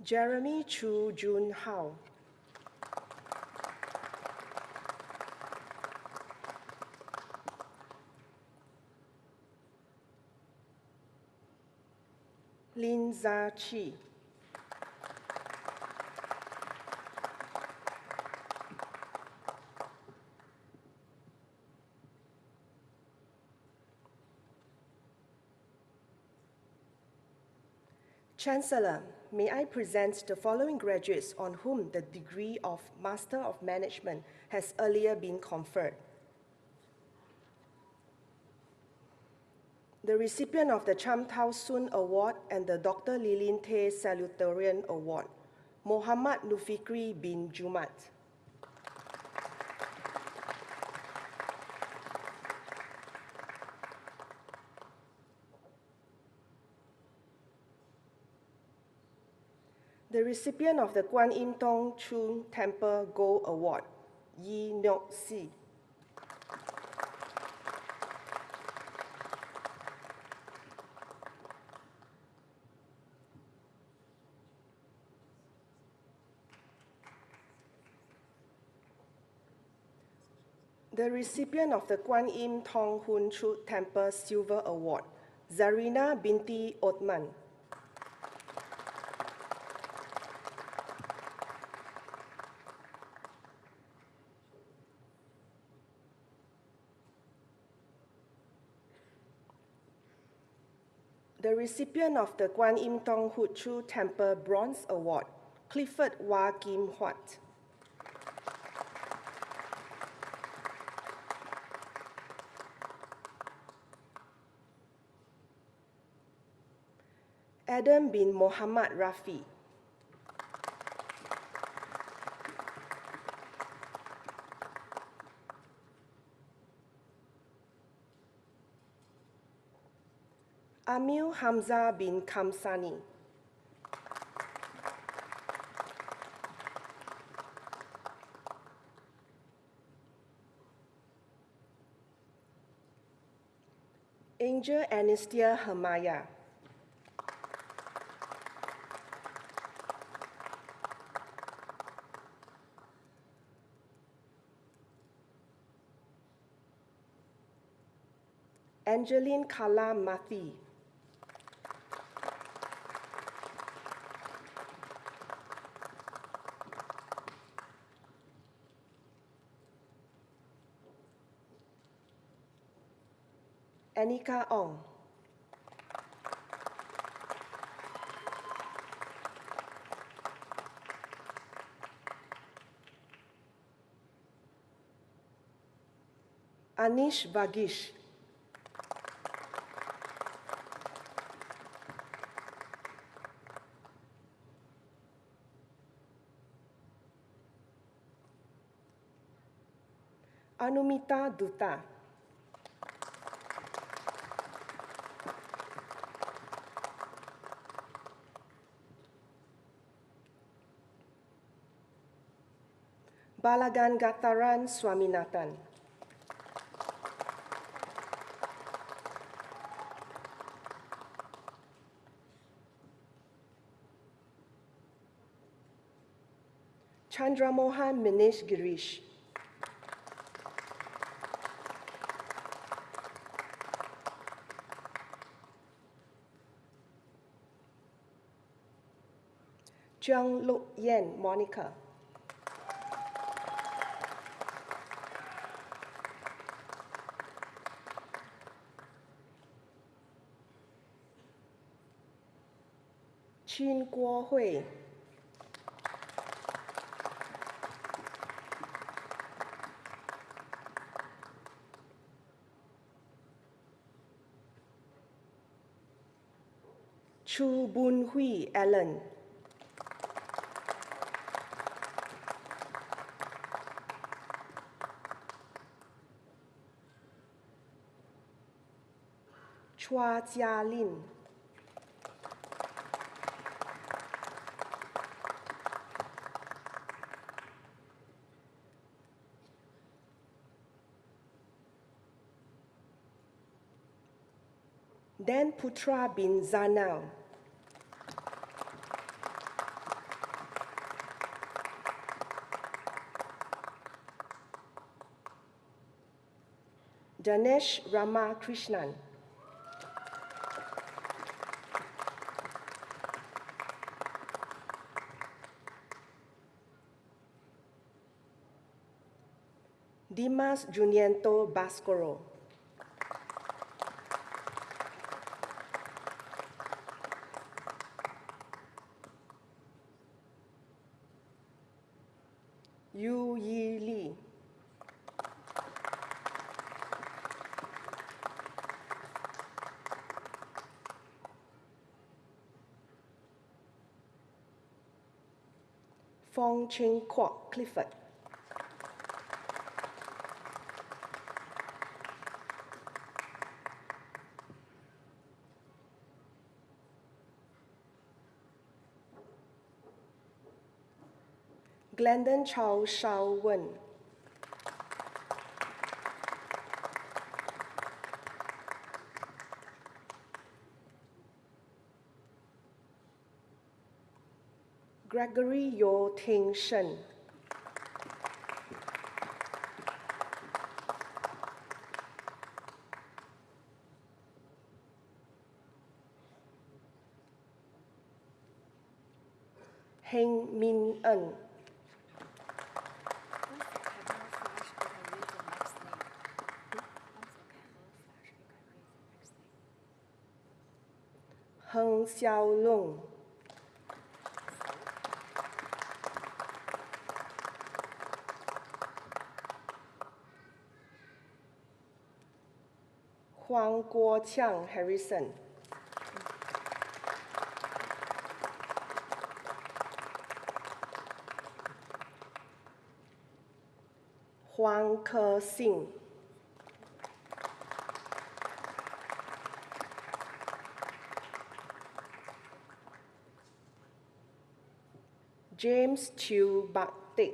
Jeremy Chu Jun Hao. Lin Za Chi. Chancellor, may I present the following graduates on whom the degree of Master of Management has earlier been conferred. The recipient of the Cham Tao Soon Award and the Dr. Lilin Tay Salutarian Award, Muhammad Nufikri bin Jumat. The recipient of the Kwan Im Tong Chun Temple Gold Award, Yi Nyok Si. The recipient of the Kwan Im Tong Hun Chu Temple Silver Award, Zarina binti Othman. The recipient of the Kwan Im Tong Hu Chu Temple Bronze Award, Clifford Wah Kim Huat. Adam bin Muhammad Rafi. Amil Hamza bin Kamsani. Angel Anistia Hermaya. Angeline Kala Mathi. Anika Ong. Anish Vagish. Anumita Dutta. Balagangataran Swaminathan. Chandramohan Manish Girish. Jiang Luk Yen Monica. Chin Guo Hui. Chu Bun Hui Alan. Chua Jia Lin. Dan Putra bin Zanal. Danesh Ramakrishnan. Dimas Junianto Baskoro. Yu Yi Li. Fong Ching Kwok Clifford. Glendon Chow Shao Wen. Gregory Yo Ting Shen. Heng Min En. Heng Xiao Lung. Huang Guoqiang Harrison. Huang Ke Sing. James Chew Bak Tik.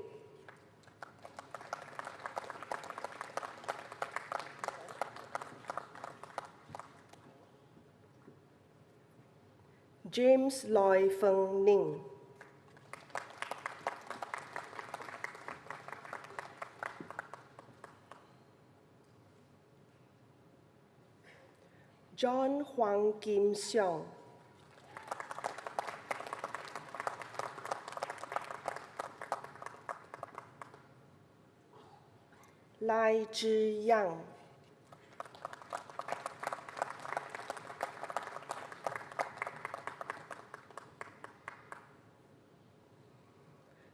James Loy Feng Ning. John Huang Kim Seong. Lai Zhi Yang.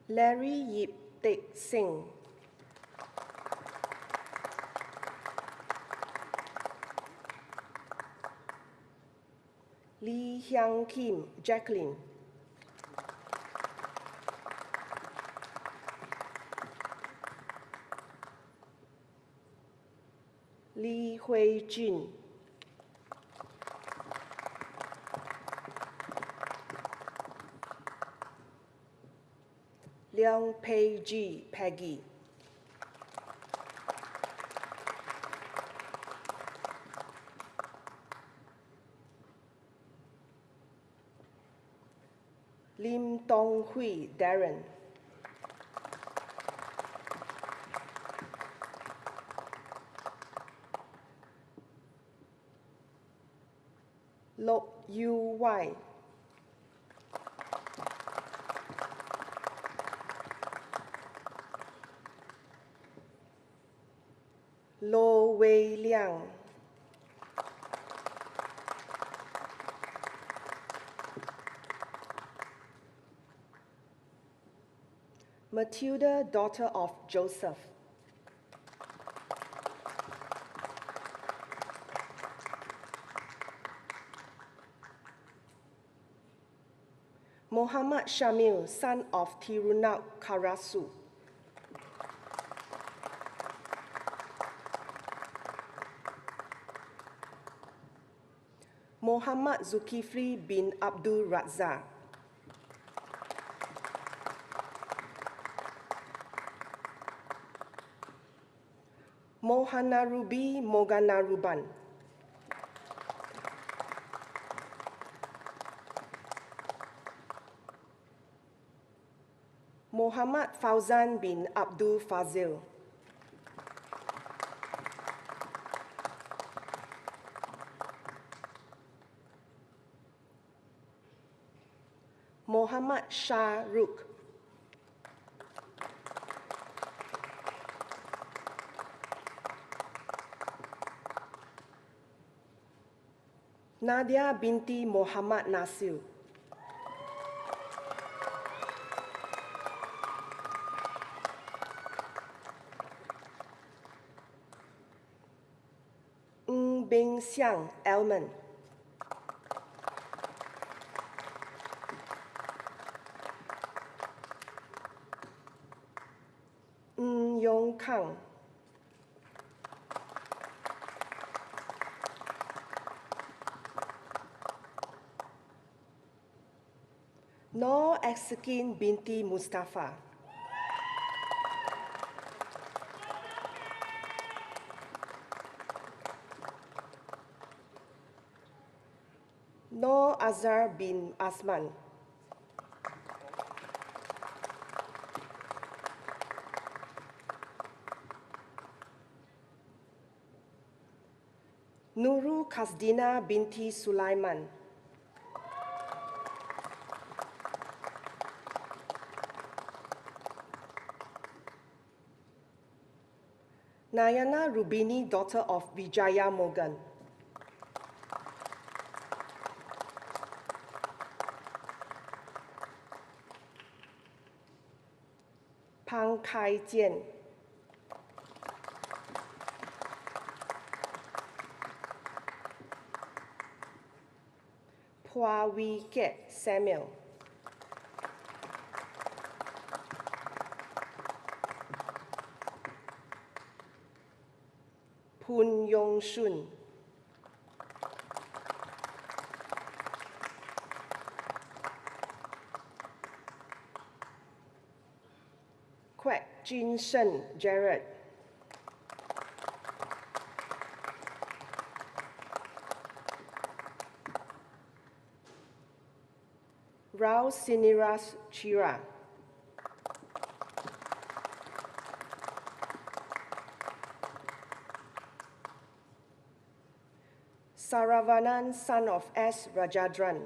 Larry Yip Tek Sing. Lee Hyang Kim Jacqueline. Lee Hui Jun, Leong Pei Ji Peggy, Lim Dong Hui Darren, Lok Yu Wai, Lo Wei Liang, Matilda, daughter of Joseph, Muhammad Shamil, son of Tirunau Karasu, Muhammad Zulkifli bin Abdul Razak, Mohanarubi Moganaruban, Muhammad Fauzan bin Abdul Fazil, Muhammad Shah Rukh, Nadia binti Muhammad Nasir, Ng Bing Xiang Elman, Ng Yong Kang, Noor Exekin binti Mustafa, Noor Azhar bin Asman, Nurul Kasdina binti Sulaiman, Nayana Rubini, daughter of Vijaya Morgan, Pang Kai Jian, Phua Wee Kiat Samuel, Poon Yong Shun, Kwek Jin Shen Jared, Rao Siniras Chira, Saravanan, son of S. Rajadran,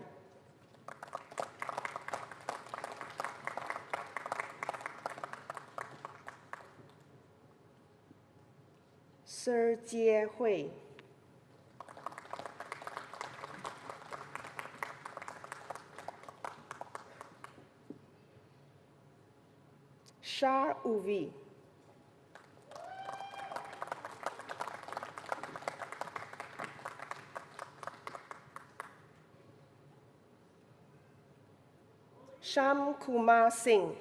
Sir Jie Hui, Shah Uvi, Sham Kumar Singh,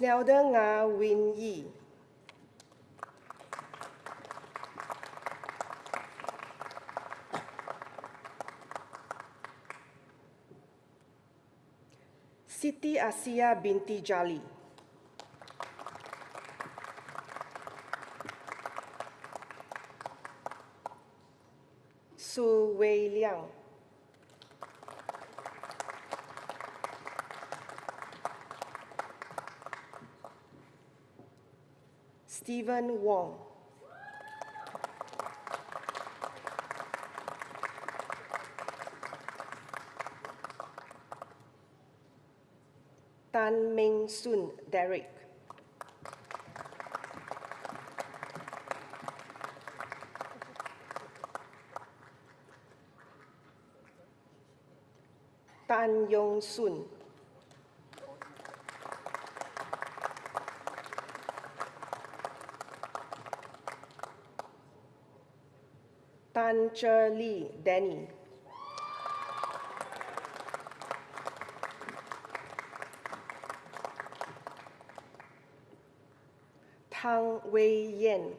Theo de Nga Win Yi. Siti Asia binti Jali. Su Wei Liang. Stephen Wong. Tan Meng Sun Derek. Tan Yong Sun. Tan Che Li Danny. Tang Wei Yan.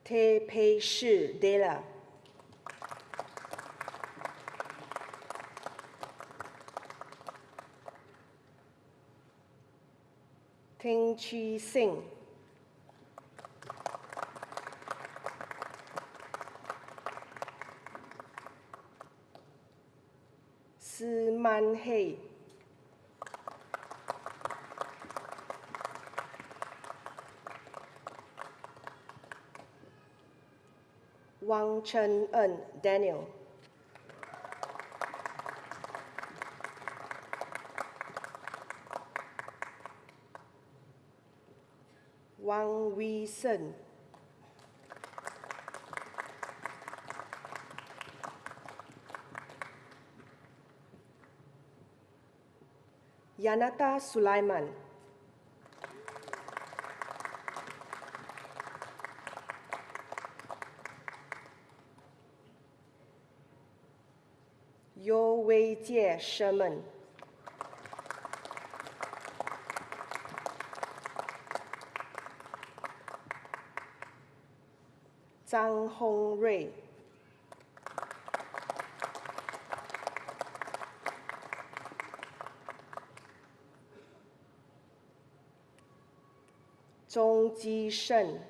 Te Pei Shi Dela. Teng Chi Sing. Si Man Hei. Wang Chen En Daniel. Wang Wei Sen. Yanata Sulaiman. Yo Wei Jie Sherman. Zhang Hongray. Zhong Ji Shen.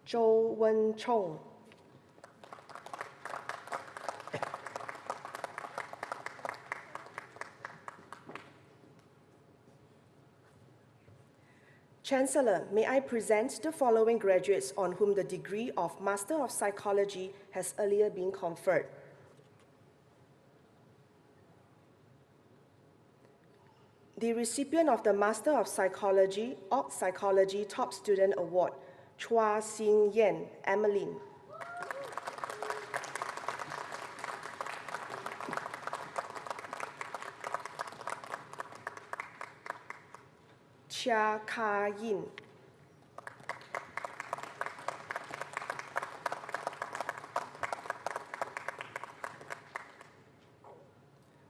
Zhou Wen Chong. Chancellor, may I present the following graduates on whom the degree of Master of Psychology has earlier been conferred. The recipient of the Master of Psychology, Ox Psychology Top Student Award, Chua Xin Yan, Emmeline. Chia Ka Yin.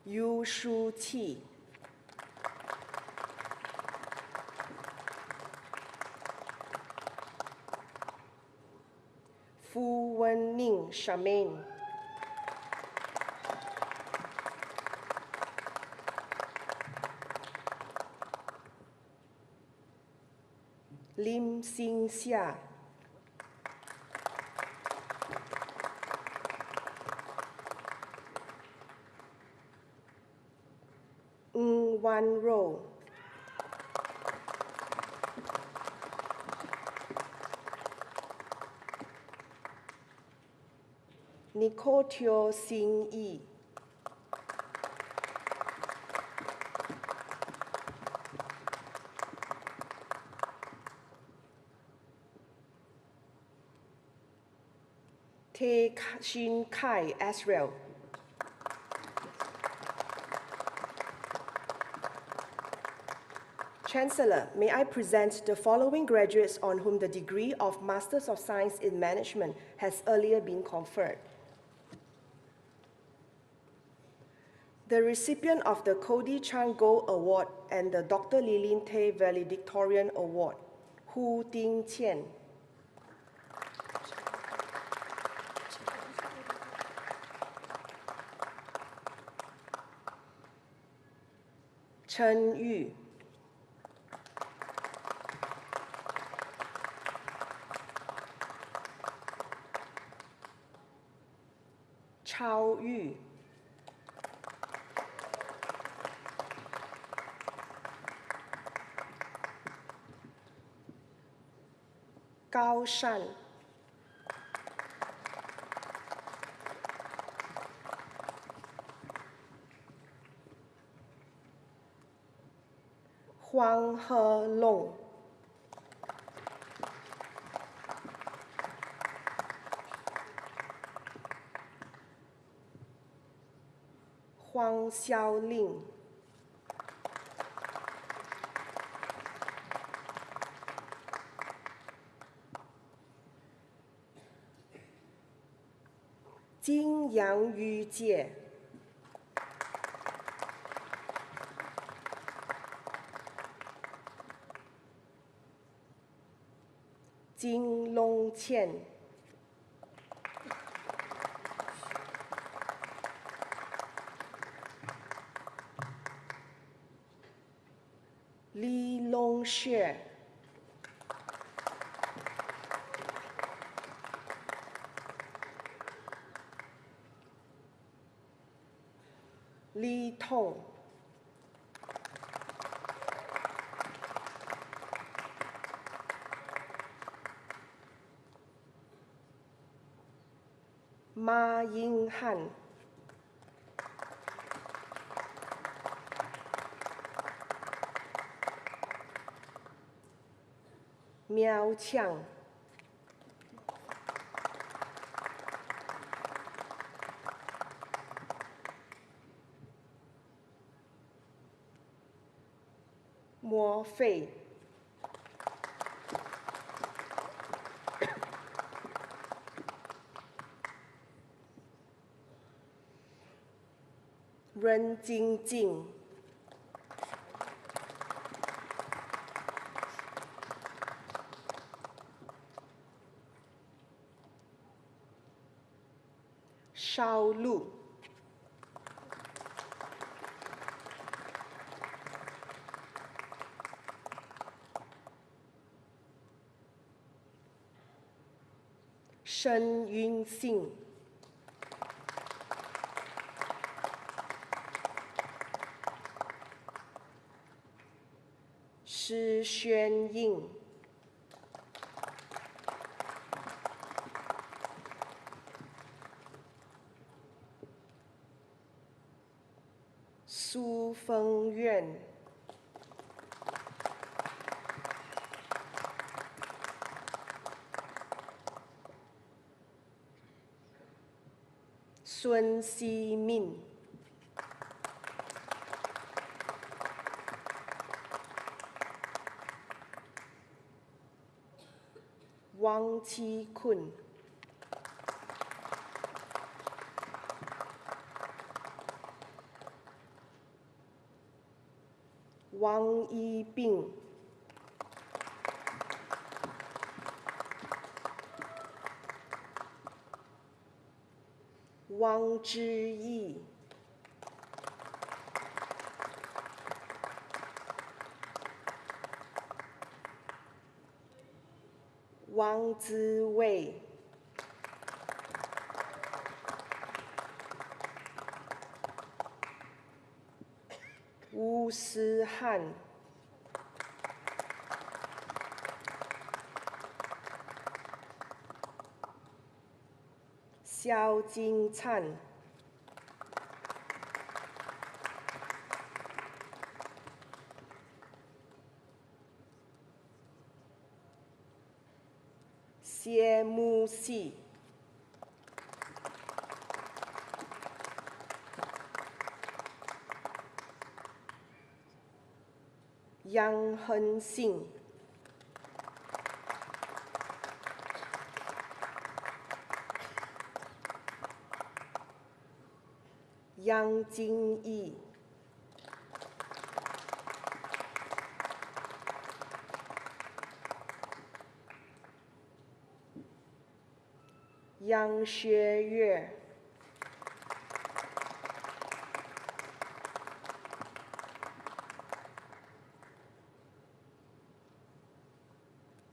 Yu Shu Qi. Fu Wen Ning Charmaine. Lim Xin Xia. Ng Wan Ro. Nicole Teo Sing Yi. Tae Shin Kai Asriel. Chancellor, may I present the following graduates on whom the degree of Masters of Science in Management has earlier been conferred. The recipient of the Cody Chan Gold Award and the Dr. Lilin Tay Valedictorian Award, Hu Ting Qian. Chen Yu. Chao Yu. Gao Shan. Huang He Long. Huang Xiaoling. Jin Yang Yu Jie. Jin Long Qian. Li Long Xue. Li Tong. Ma Ying Han. Miao Qiang. Mo Fei. Ren Jingjing. Shao Lu. Shen Yunxing. Shi Xuanying. Su Fengyuan. Sun Simin. Wang Qi-kun. Wang Yibing. Wang Zhiyi. Wang Ziwei. Wu Shihan. Xiao Jingcan. Xie Mu Si. Yang Hen Sing, Yang Jing Yi, Yang Xue Yue,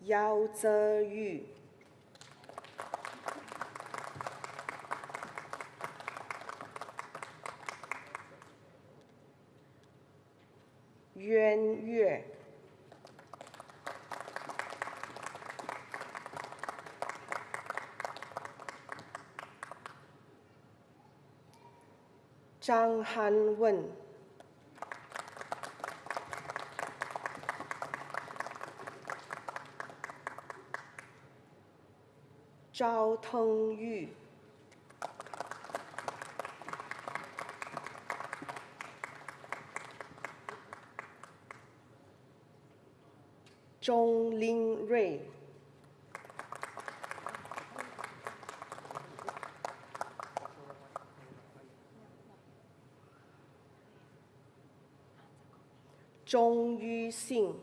Yao Zeyu, Yuan Yue, Zhang Han Wen, Zhao Tengyu, Zhong Ling Rui, Zhong Yu Xing,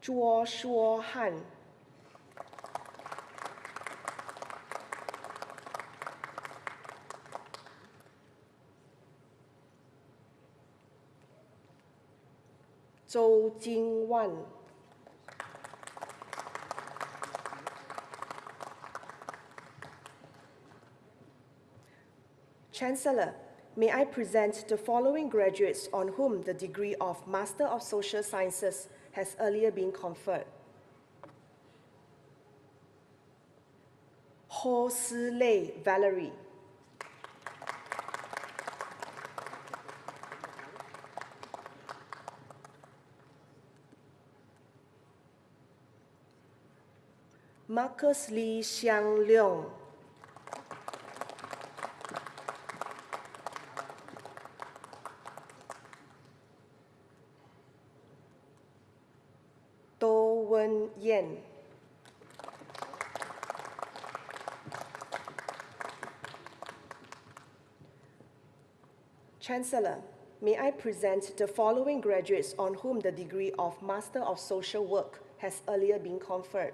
Zhuo Shuo Han, Zhou Jingwan, Chancellor, may I present the following graduates on whom the degree of Master of Social Sciences has earlier been conferred. Ho Si Lei Valerie, Marcus Lee Xiang Leong, Do Wen Yen, Chancellor, may I present the following graduates on whom the degree of Master of Social Work has earlier been conferred.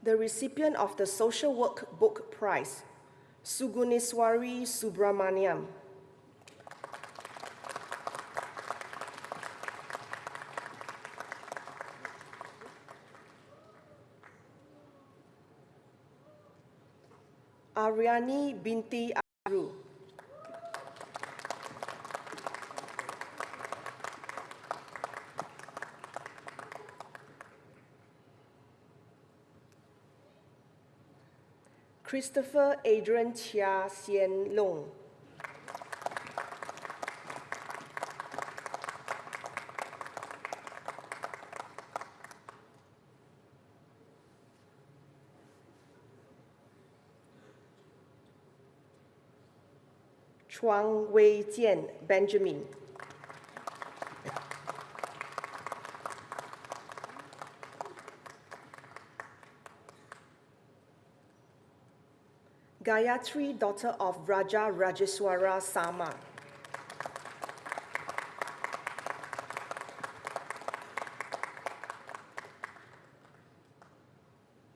The recipient of the Social Work Book Prize, Suguniswari Subramaniam, Aryani binti Aru, Christopher Adrian Chia Xian Long, Chuang Wei Jian Benjamin, Gayatri, daughter of Raja Rajeswara Sama,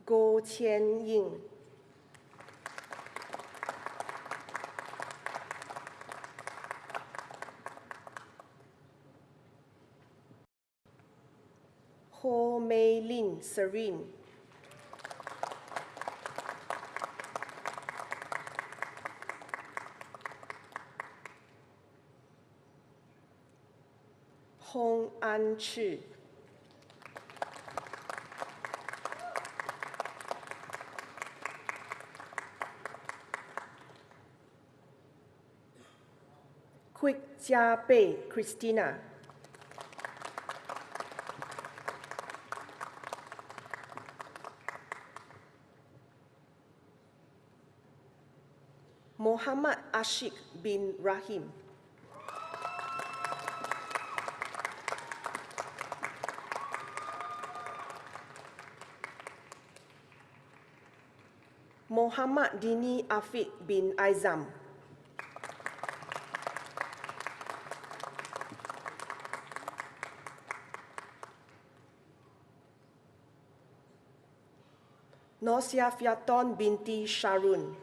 Goh Qian Ying, Ho Mei Lin Serene, Hong An Chi, Quick Jia Bei Christina, Muhammad Ashik bin Rahim. Muhammad Dini Afiq bin Aizam. Nosiafiaton binti Sharun.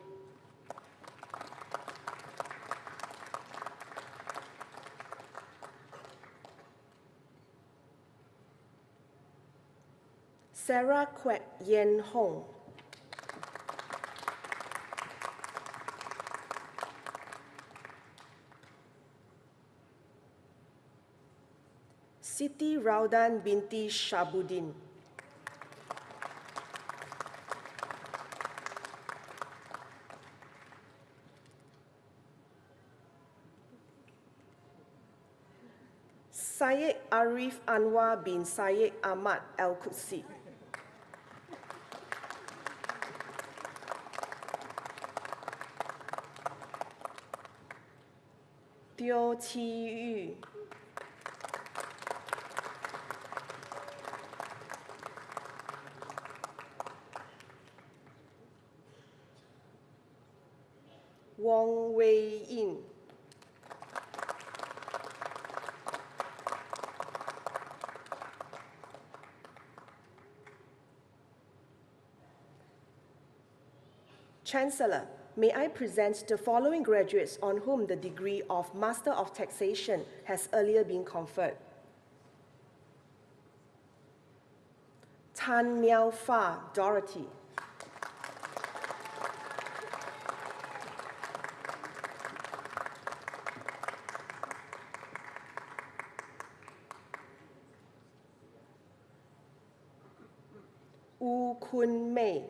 Sarah Kwek Yen Hong. Siti Raudan binti Shabuddin. Syed Arif Anwar bin Syed Ahmad Al-Qudsi. Teo Chi Yu. Wong Wei Yin. Chancellor, may I present the following graduates on whom the degree of Master of Taxation has earlier been conferred. Tan Miao Fa Dorothy. Wu Kun Mei.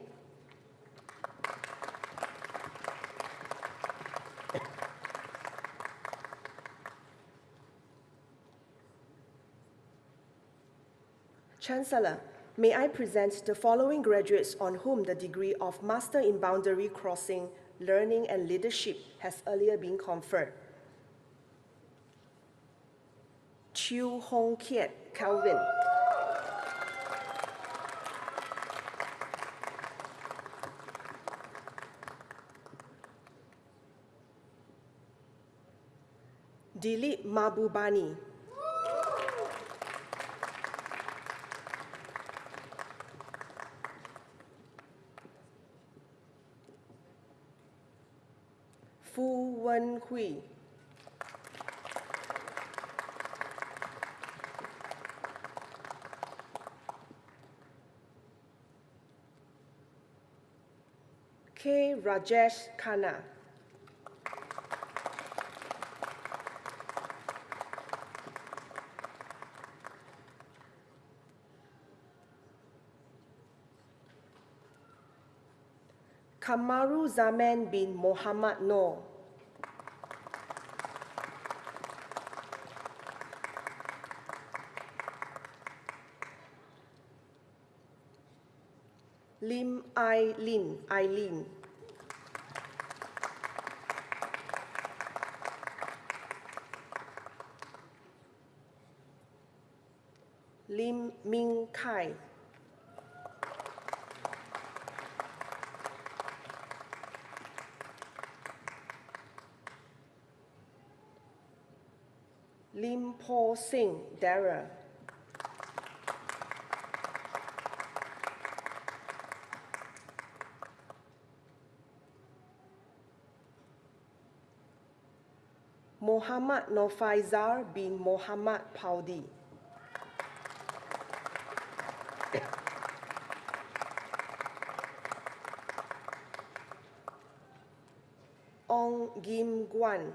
Chancellor, may I present the following graduates on whom the degree of Master in Boundary Crossing, Learning and Leadership has earlier been conferred. Chew Hong Kiet Calvin. Dilip Mabubani. Fu Wen Hui. K. Rajesh Khanna. Kamaru Zaman bin Muhammad Noor. Lim Ai-Lin, Eileen. Lim Ming Kai. Lim Po Sing, Dara. Muhammad Nofaizar bin Muhammad Paudi. Ong Kim Guan.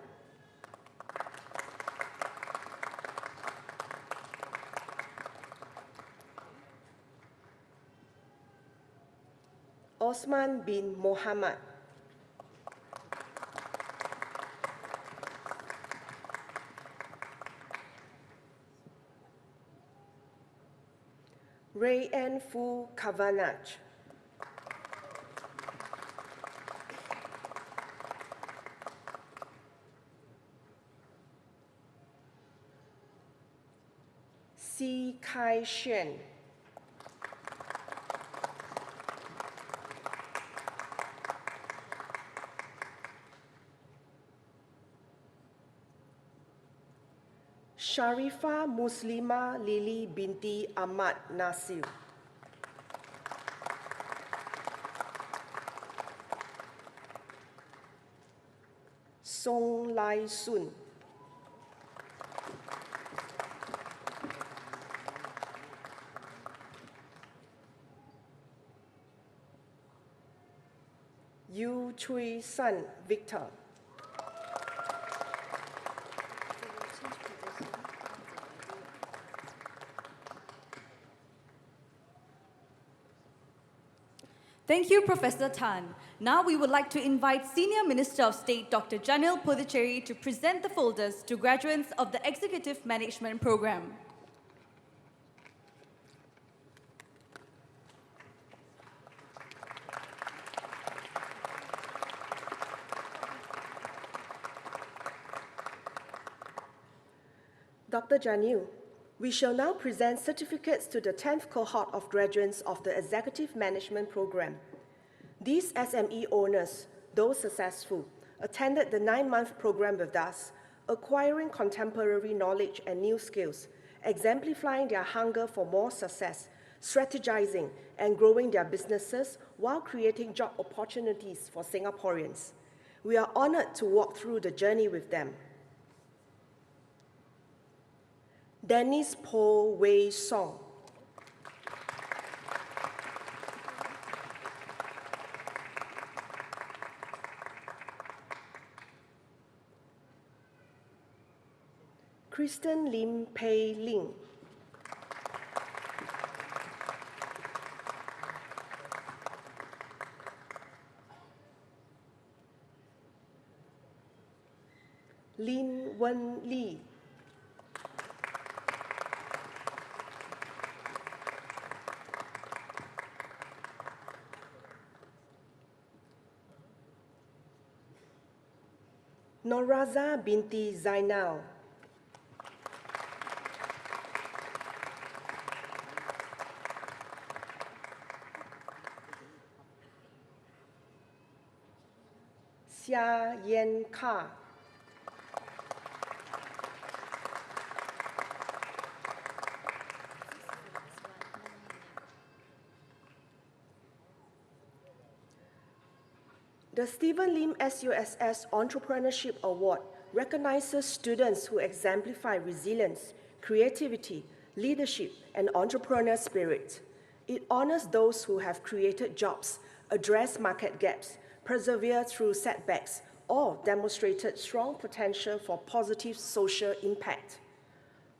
Osman bin Muhammad. Ray Ann Fu Kavanagh. Si Kai Shen, Sharifa Muslima Lili binti Ahmad Nasir, Song Lai Sun, Yu Chui Sun Victor, Thank you, Professor Tan. Now we would like to invite Senior Minister of State Dr. Janil Puducherry to present the folders to graduates of the Executive Management Program. Dr. Janil, we shall now present certificates to the 10th cohort of graduates of the Executive Management Program. These SME owners, though successful, attended the 9-month program with us, acquiring contemporary knowledge and new skills, exemplifying their hunger for more success, strategizing and growing their businesses while creating job opportunities for Singaporeans. We are honored to walk through the journey with them. Dennis Po Wei Song, Kristen Lim Pei Ling, Lin Wen Li, Noraza binti Zainal, Xia Yan Ka, The Stephen Lim SUSS Entrepreneurship Award recognizes students who exemplify resilience, creativity, leadership, and entrepreneur spirit. It honors those who have created jobs, addressed market gaps, persevered through setbacks, or demonstrated strong potential for positive social impact.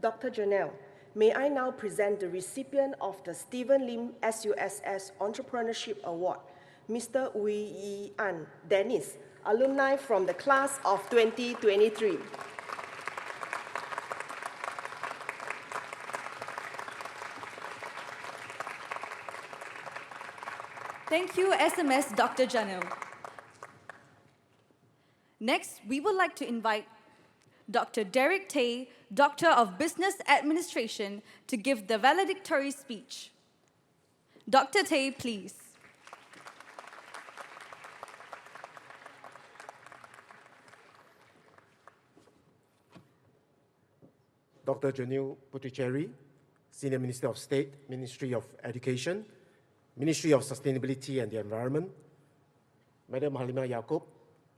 Dr. Janelle, may I now present the recipient of the Stephen Lim SUSS Entrepreneurship Award, Mr. Wee Yi An Dennis, alumni from the class of 2023. Thank you, SMS Dr. Janil. Next, we would like to invite Dr. Derek Tay, Doctor of Business Administration, to give the valedictory speech. Dr. Tay, please. Dr. Janil Puducherry, Senior Minister of State, Ministry of Education, Ministry of Sustainability and the Environment, Madam Halimah Yacob,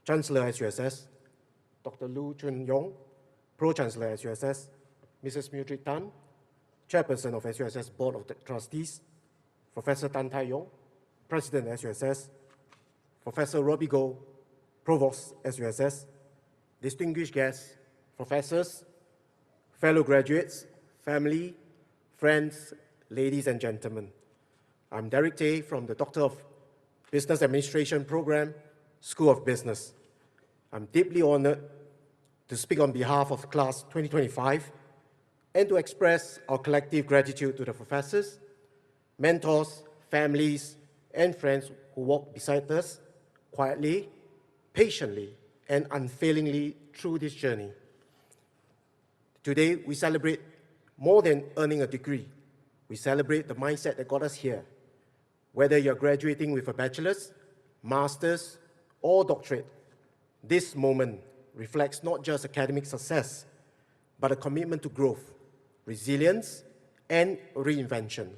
Chancellor SUSS, Dr. Loo Chun Yong, Pro-Chancellor SUSS, Mrs. Mildred Tan, Chairperson of SUSS Board of Trustees, Professor Tan Tai Yong, President SUSS, Professor Robbie Goh, Provost SUSS, distinguished guests, professors, fellow graduates, family, friends, ladies and gentlemen. I'm Derek Tay from the Doctor of Business Administration Program, School of Business. I'm deeply honored to speak on behalf of Class 2025 and to express our collective gratitude to the professors, mentors, families, and friends who walk beside us quietly, patiently, and unfailingly through this journey. Today, we celebrate More than earning a degree, we celebrate the mindset that got us here. Whether you're graduating with a bachelor's, master's, or doctorate, this moment reflects not just academic success, but a commitment to growth, resilience, and reinvention.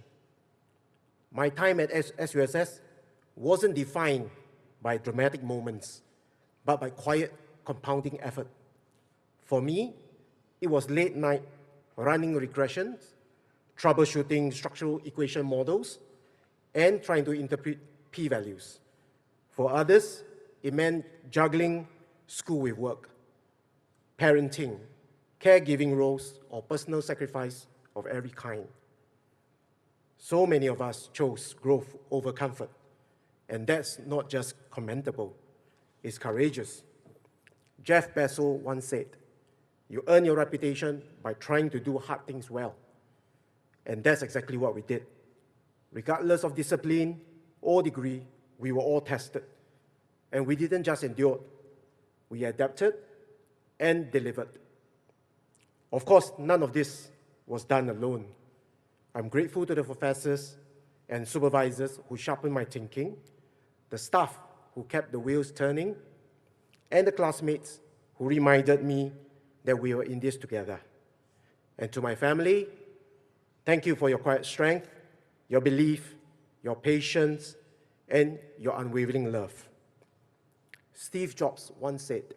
My time at SUSS wasn't defined by dramatic moments, but by quiet, compounding effort. For me, it was late night running regressions, troubleshooting structural equation models, and trying to interpret p-values. For others, it meant juggling school with work, parenting, caregiving roles, or personal sacrifice of every kind. So many of us chose growth over comfort, and that's not just commendable, it's courageous. Jeff Bezos once said, "You earn your reputation by trying to do hard things well." And that's exactly what we did. Regardless of discipline or degree, we were all tested. And we didn't just endure, we adapted and delivered. Of course, none of this was done alone. I'm grateful to the professors and supervisors who sharpened my thinking, the staff who kept the wheels turning, and the classmates who reminded me that we were in this together. And to my family, thank you for your quiet strength, your belief, your patience, and your unwavering love. Steve Jobs once said,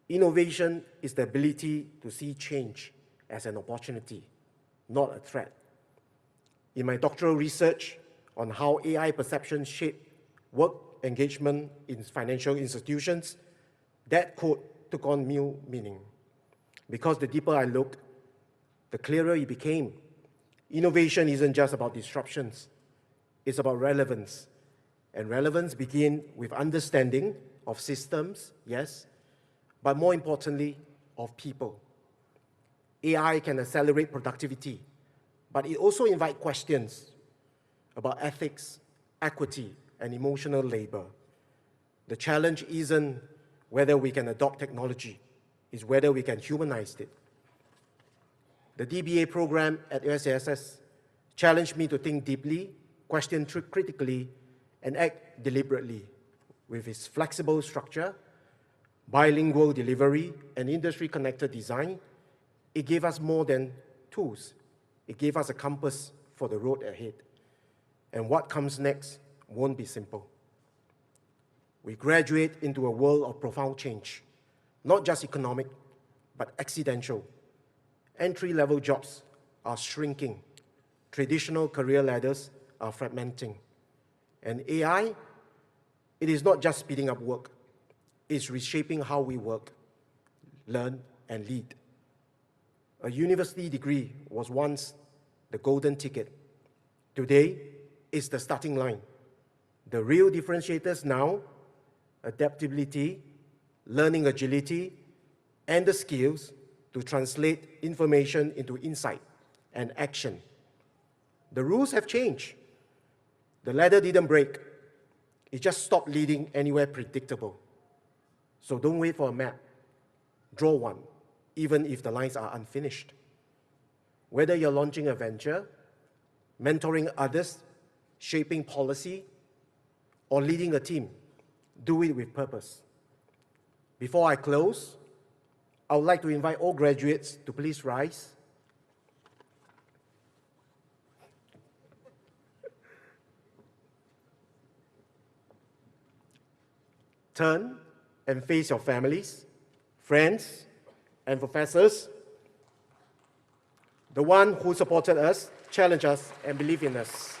"Innovation is the ability to see change as an opportunity, not a threat." In my doctoral research on how AI perceptions shape work engagement in financial institutions, that quote took on new meaning. Because the deeper I looked, the clearer it became. Innovation isn't just about disruptions, it's about relevance. And relevance begins with understanding of systems, yes, but more importantly, of people. AI can accelerate productivity, but it also invites questions about ethics, equity, and emotional labor. The challenge isn't whether we can adopt technology, it's whether we can humanize it. The DBA program at SUSS challenged me to think deeply, question critically, and act deliberately. With its flexible structure, bilingual delivery, and industry-connected design, it gave us more than tools. It gave us a compass for the road ahead. And what comes next won't be simple. We graduate into a world of profound change, not just economic, but accidental. Entry-level jobs are shrinking. Traditional career ladders are fragmenting. And AI, it is not just speeding up work, it's reshaping how we work, learn, and lead. A university degree was once the golden ticket. Today, it's the starting line. The real differentiators now, adaptability, learning agility, and the skills to translate information into insight and action. The rules have changed. The ladder didn't break. It just stopped leading anywhere predictable. So don't wait for a map. Draw one, even if the lines are unfinished. Whether you're launching a venture, mentoring others, shaping policy, or leading a team, do it with purpose. Before I close, I would like to invite all graduates to please rise. Turn and face your families, friends, and professors, the one who supported us, challenged us, and believed in us.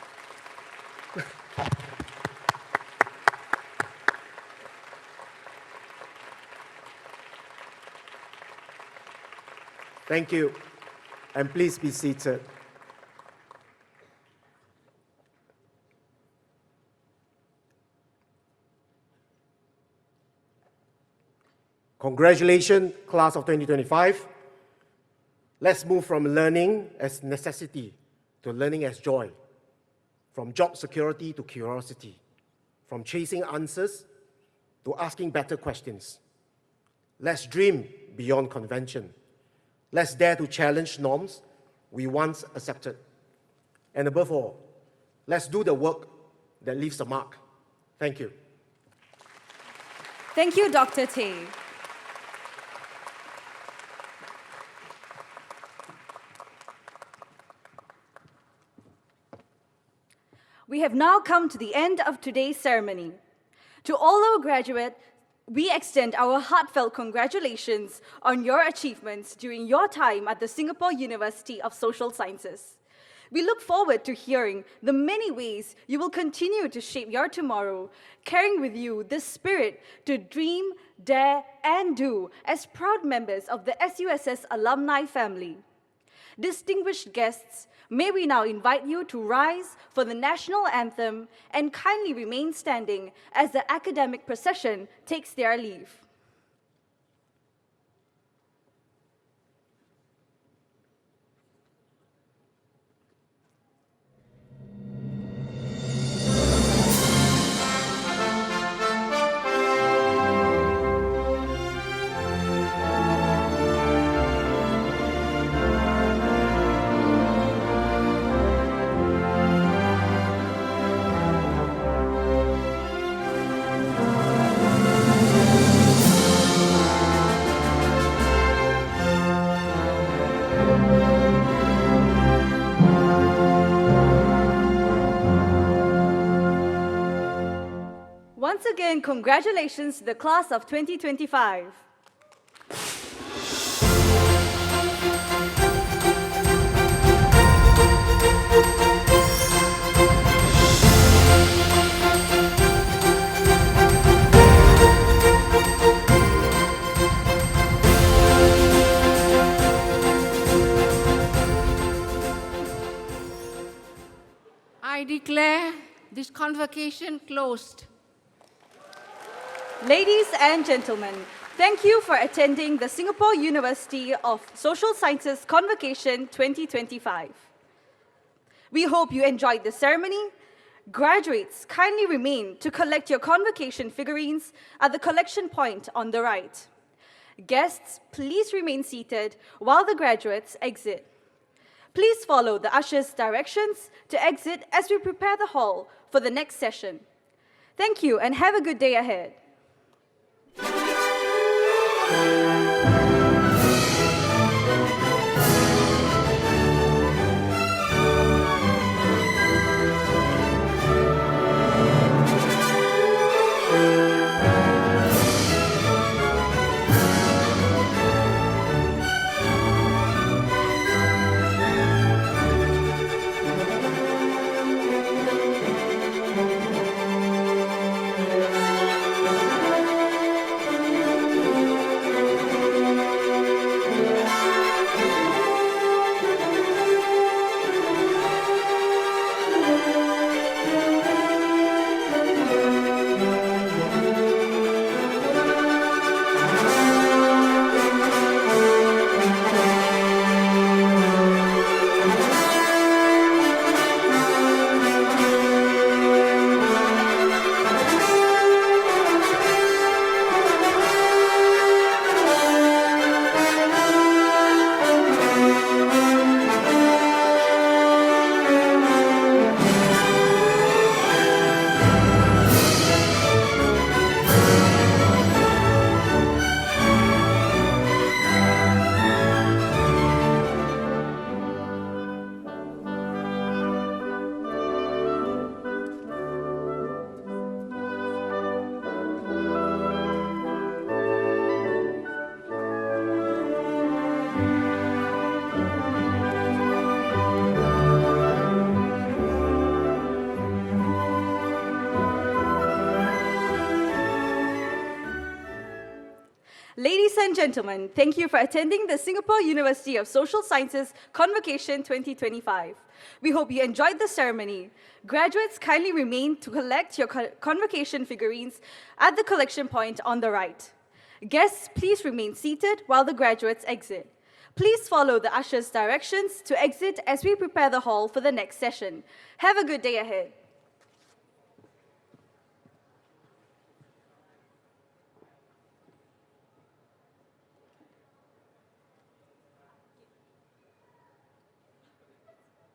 Thank you, and please be seated. Congratulations, class of 2025. Let's move from learning as necessity to learning as joy, from job security to curiosity, from chasing answers to asking better questions. Let's dream beyond convention. Let's dare to challenge norms we once accepted. And above all, let's do the work that leaves a mark. Thank you. Thank you, Dr. Tay. We have now come to the end of today's ceremony. To all our graduates, we extend our heartfelt congratulations on your achievements during your time at the Singapore University of Social Sciences. We look forward to hearing the many ways you will continue to shape your tomorrow, carrying with you this spirit to dream, dare, and do as proud members of the SUSS alumni family. Distinguished guests, may we now invite you to rise for the national anthem and kindly remain standing as the academic procession takes their leave. Once again, congratulations to the class of 2025. I declare this convocation closed. Ladies and gentlemen, thank you for attending the Singapore University of Social Sciences Convocation 2025. We hope you enjoyed the ceremony. Graduates, kindly remain to collect your convocation figurines at the collection point on the right. Guests, please remain seated while the graduates exit. Please follow the usher's directions to exit as we prepare the hall for the next session. Thank you and have a good day ahead. Ladies and gentlemen, thank you for attending the Singapore University of Social Sciences Convocation 2025. We hope you enjoyed the ceremony. Graduates, kindly remain to collect your convocation figurines at the collection point on the right. Guests, please remain seated while the graduates exit. Please follow the usher's directions to exit as we prepare the hall for the next session. Have a good day ahead.